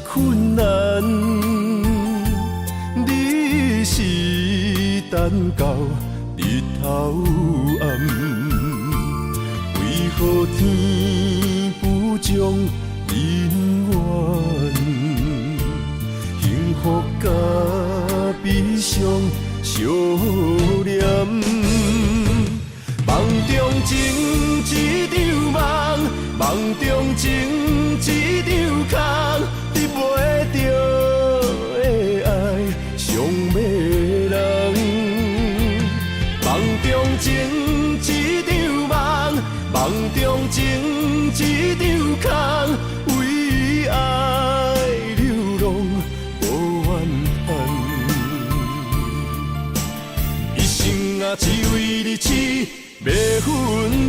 困难，你是等到日头暗，为何天不将人缘幸福甲悲伤相连？梦中情一场梦，梦中情一场空，得袂着的爱上迷人。梦中情一场梦，梦中情一场空，为爱流浪无怨叹，一生啊只为你痴，要分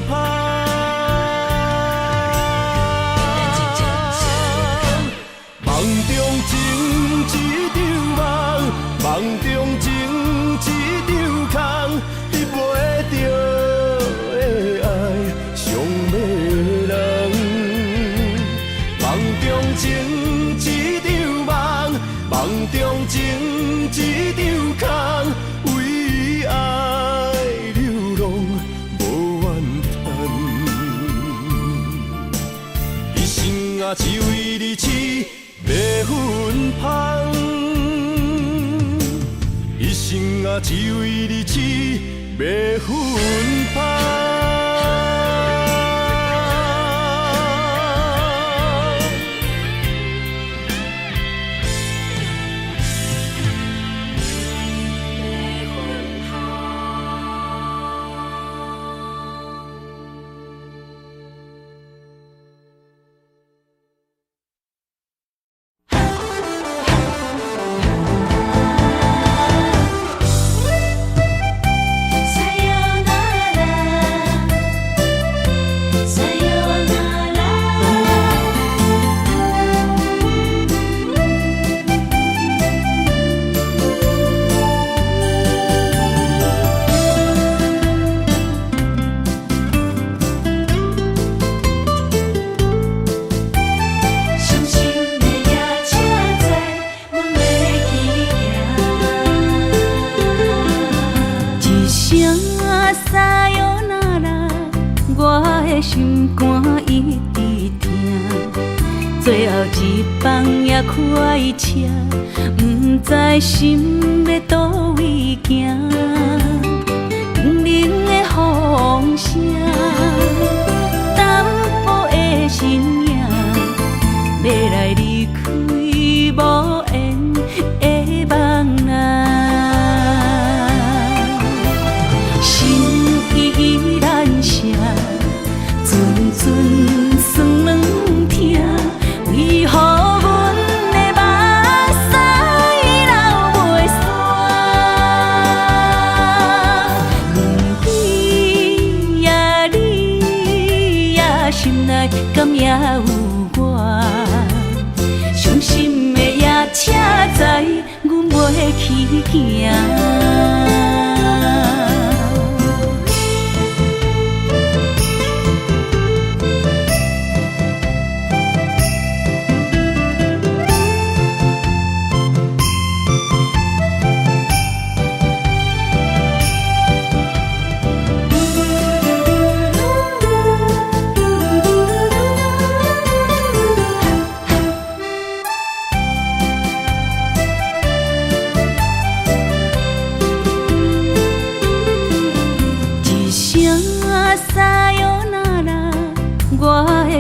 香。梦中情一场梦，梦中情一场空，得袂着的爱上迷人。梦中情一场梦，梦中情一场空，为爱流浪无怨叹，一生啊只为你痴，要分香，一生啊只为你痴，要分香。心肝一直疼，最后一放也开车，不知心要倒位行。冷冷的风声，淡薄的身影，要来离开无缘的梦啊。去行。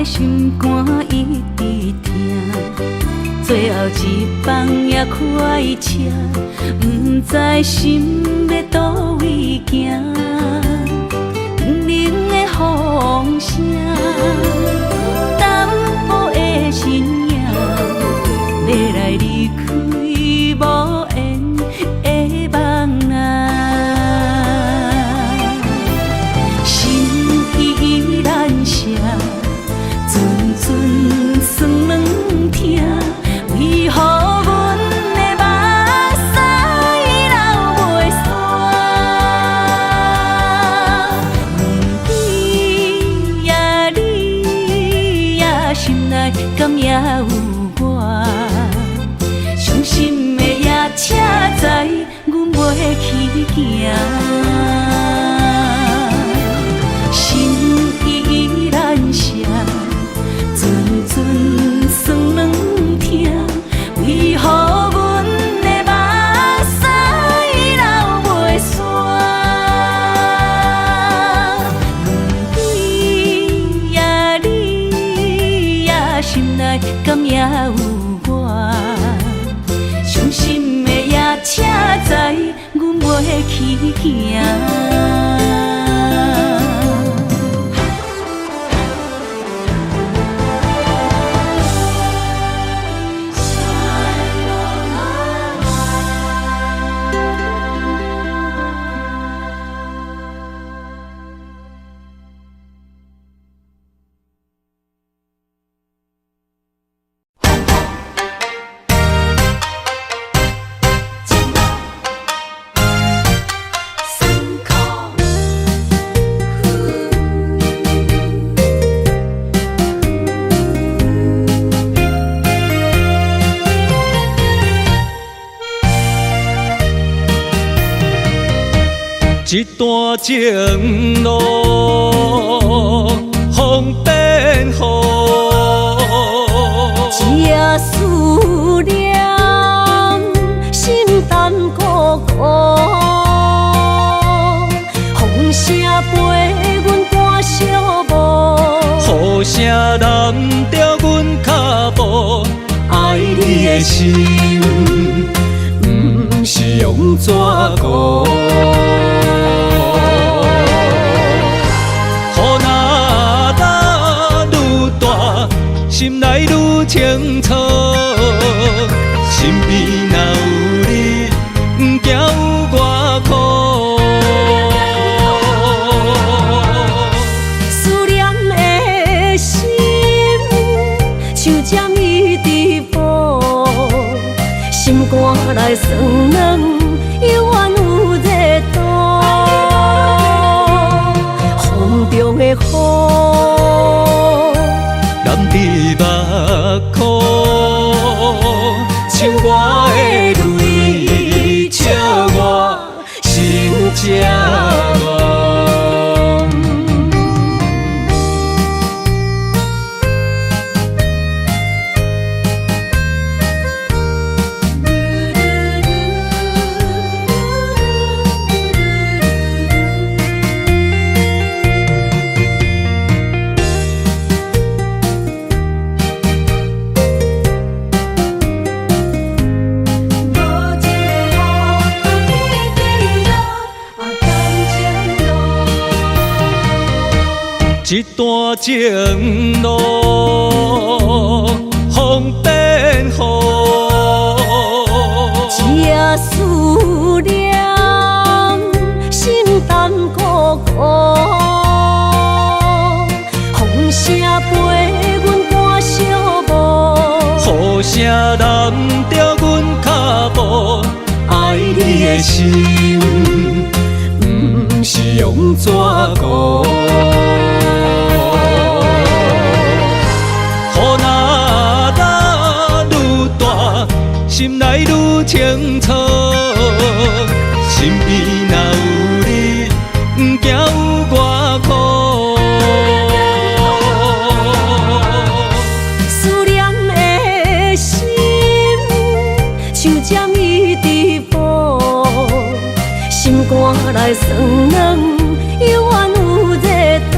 心肝一直疼，最后一放也开车，不知心要倒位行。冷冷的风声，淡薄的身影，要来离开无缘的梦啊，心依然舍。阵酸软疼，为何阮的目屎流袂煞？问你呀，你呀，心内敢也有我？伤心的夜车载，阮袂去行。心依然舍。阵酸软疼，为何阮的目屎流袂煞？问你呀，你呀，心内敢也有我？伤心的夜车载，阮袂去行。一段情路，风变雨，一夜思念，心淡孤孤。风声陪阮赶小步，雨声淋着阮脚步，爱你的心，不是用纸糊。心内愈清楚，身边若有你，不惊有我苦。思念的心，像针一直补，心肝内酸软，犹原有热度。风中的雨。染伫目眶，像我的泪，笑我心这乱。一段情路，风变雨，一夜思念，心淡孤孤。风声陪阮赶小步，雨声淋着阮脚步，爱爱你的心，不是用纸糊。雨若打愈大，心内愈清楚。身边若有你，不惊有我苦。思念的心，像针伊直补，心肝内酸软，犹原有热度。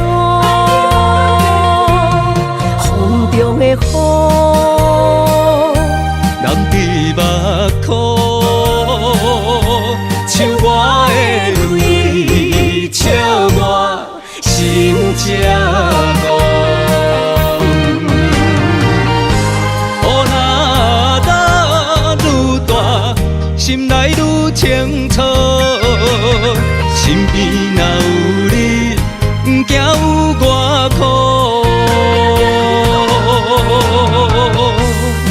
风中的雨，人伫目眶，像我的泪，笑我心这戆。雨若打愈大，心内愈清楚。身边若有你，不惊有我苦。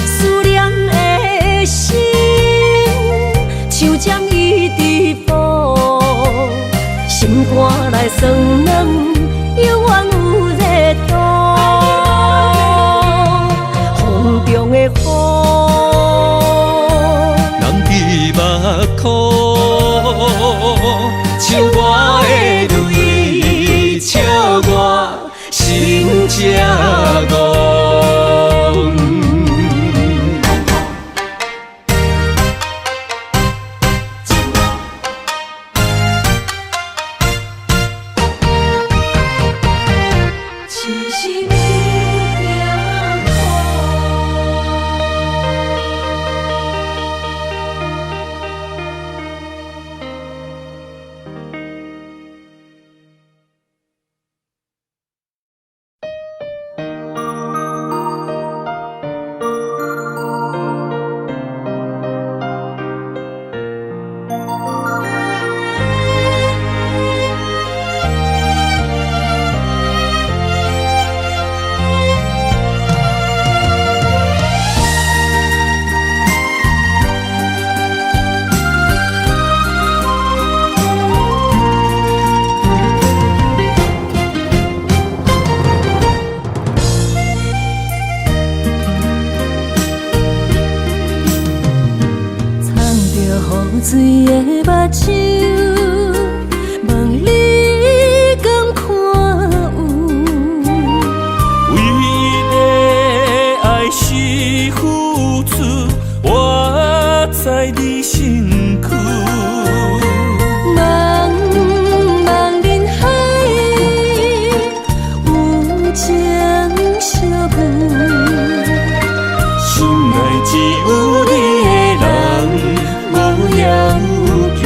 思念的心，像针伊直补，心肝内酸软，犹原有热度。风中的雨，人伫目眶，像我的泪，笑我心这戆。只是一点水的目睭，问你敢看有？为了爱是付出，我在你身躯。茫茫人海，有情相伴，心内只有你的人，无要求。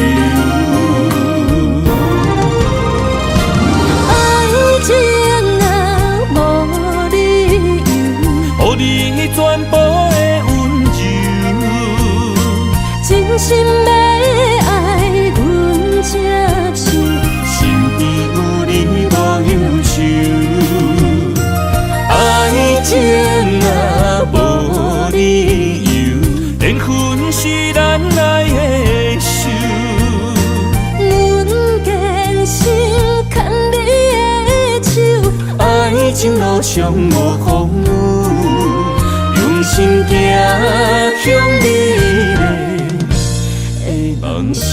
爱情若无理由，予你全部的温柔，真心要爱阮接受。身边有你无忧愁。爱情若无理由，连分是咱爱的受。阮坚心牵你的手，爱情路上无风雨，用心行向美丽的梦想。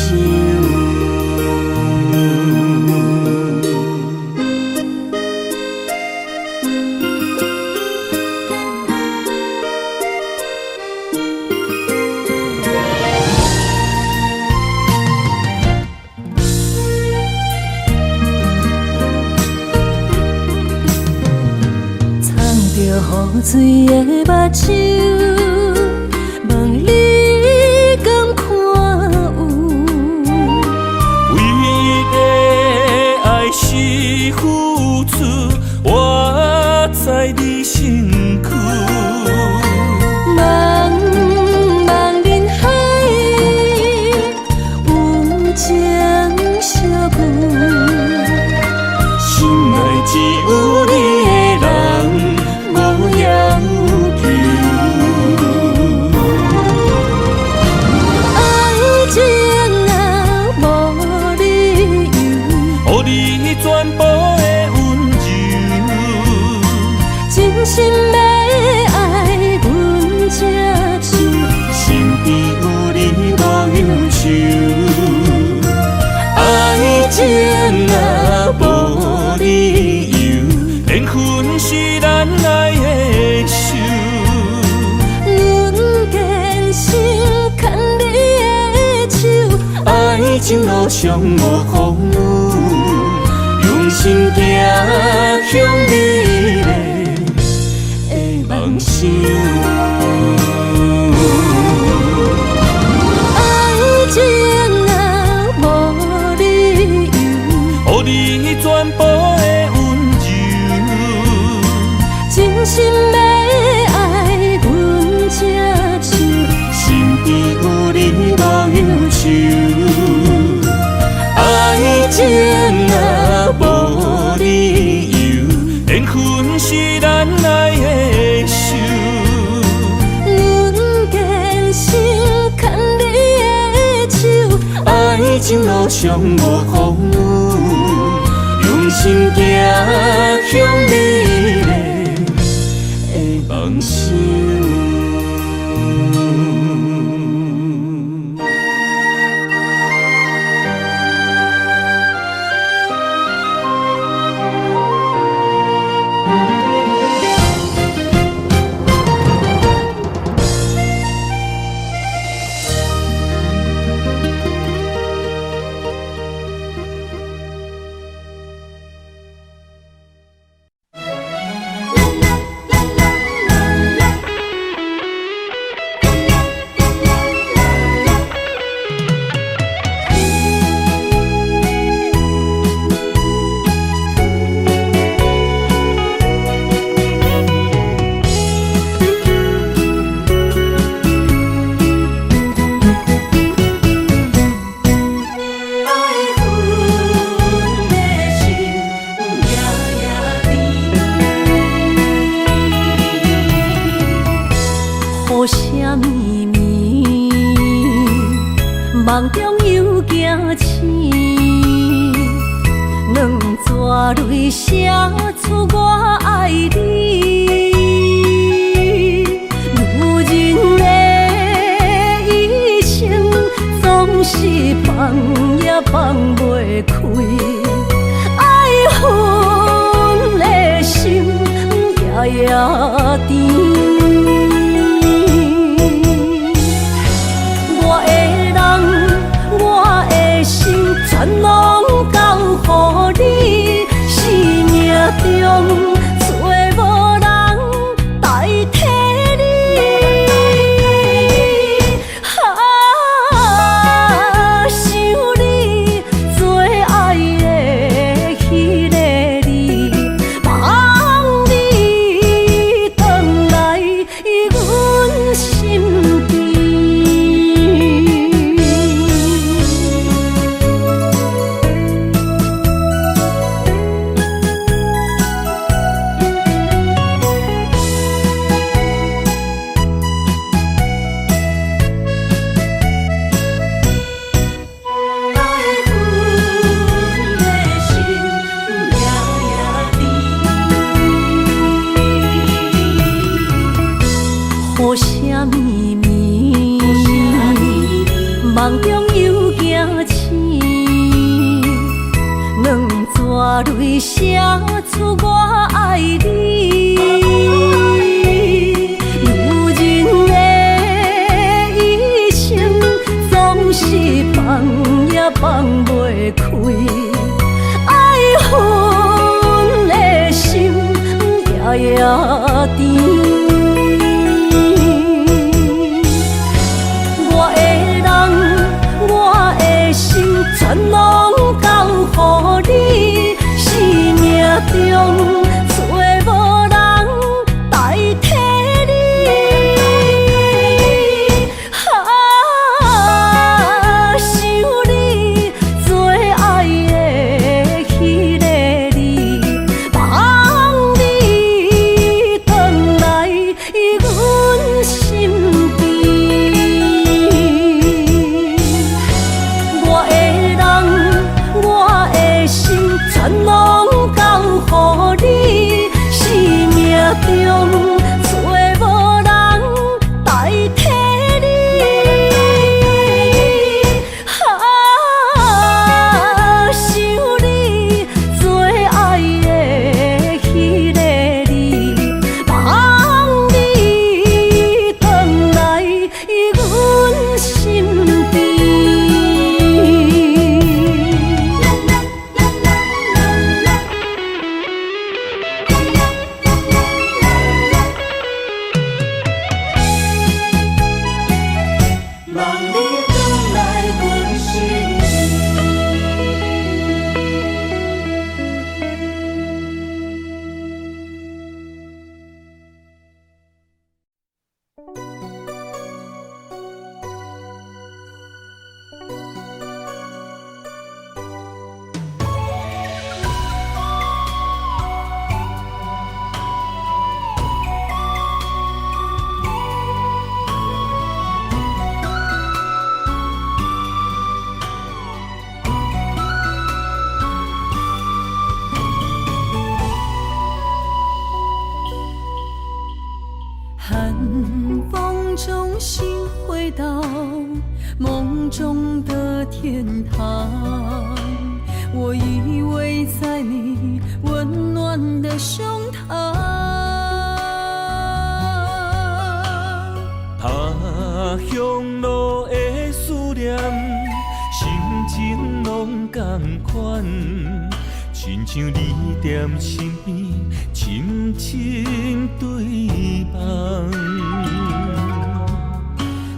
雨水的目睭，问你敢看有？为了爱是付出，我在你身躯。茫茫人海，有情相伴，心内只有你的人，无要求。情路上无风雨，用心行向美丽的梦想。爱情啊，无理由，予你全部的温柔，真心要爱阮这手，身边有你无忧愁。爱情啊，无理由，缘分是咱爱的手。阮坚守牵你的手，爱情路上无风雨，用心行向美丽的梦想。雨声绵绵，梦中又惊醒，两撮泪写出我爱你。女人的一生总是放也放袂开，爱恨的心夜夜甜。全拢交乎你，生命中找无人代替你。想你做爱的迄个你，望你回来阮身边。雨声绵绵，梦中又惊醒，两撮泪写出我爱你。女人的一生总是放也放袂开，爱恨的心夜夜甜。全拢交乎你，生命中找无人代替你。想你做爱回到梦中的天堂。我依偎在你温暖的胸膛，他乡路的思念，心情拢同款，亲像你踮身边，深深对望。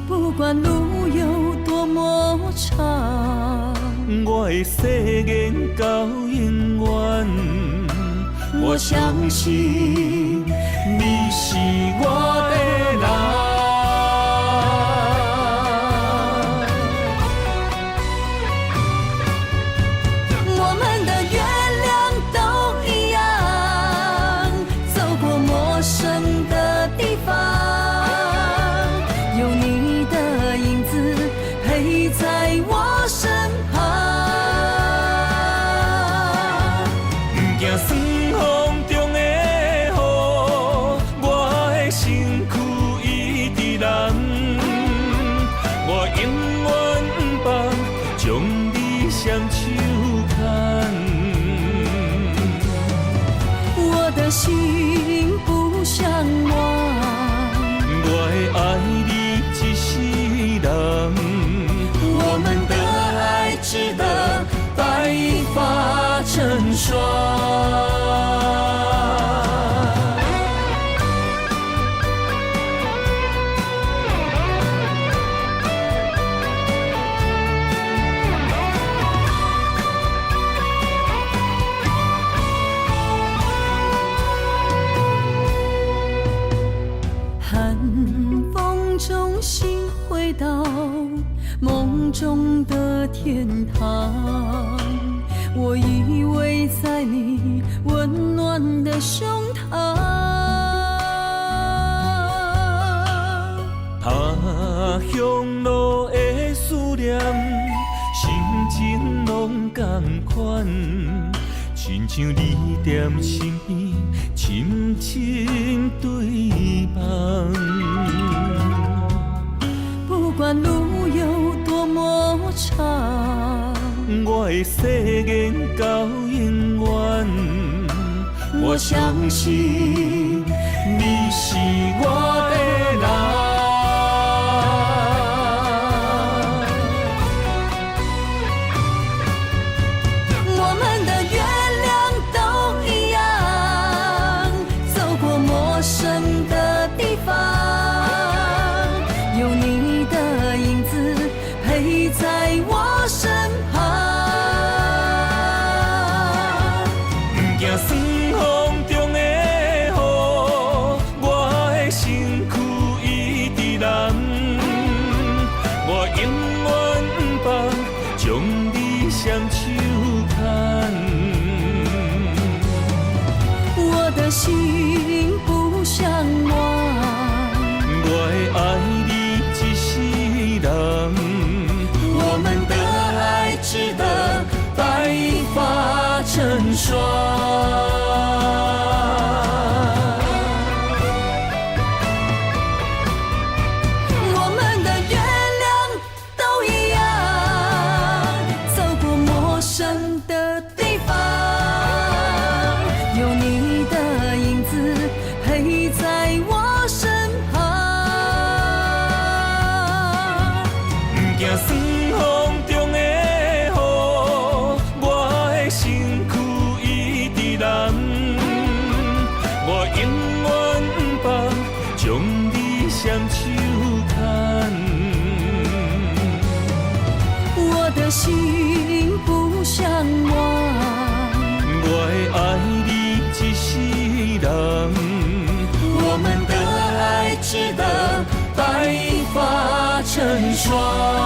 不管路有多么长，我的誓言到永远，我相信你是我的人。我们的月亮都一样，走过陌生的地方，有你的影子陪在我身旁。酸风中的雨，我的身躯一直淋。我永远不放，将你双手牵。我的心不想忘，我会爱你一世人。我们的爱值得白发成霜。寒风中心回到梦中的天堂，我依偎在你温暖的胸膛。他乡路的思念，心情拢同款，亲像你踮身边，深深对望。不管路有多么长，我的誓言到永远，我相信你是我的人。我们的月亮都一样，走过陌生的地方，有你的影子陪在我身旁。不惊酸风中的雨，我的身躯一直淋。我永远不放，将你双手牵。我的心不想忘，我会爱你一世人。我们的爱值得白发成霜。我们的月亮都一样，走过陌生的地方，有你的影子陪在我身旁。不惊酸风中的雨，我的身躯一直淋。我永远不放，将你双手牵。我的心不想忘，我会爱你一世人。我们的爱值得白发成霜。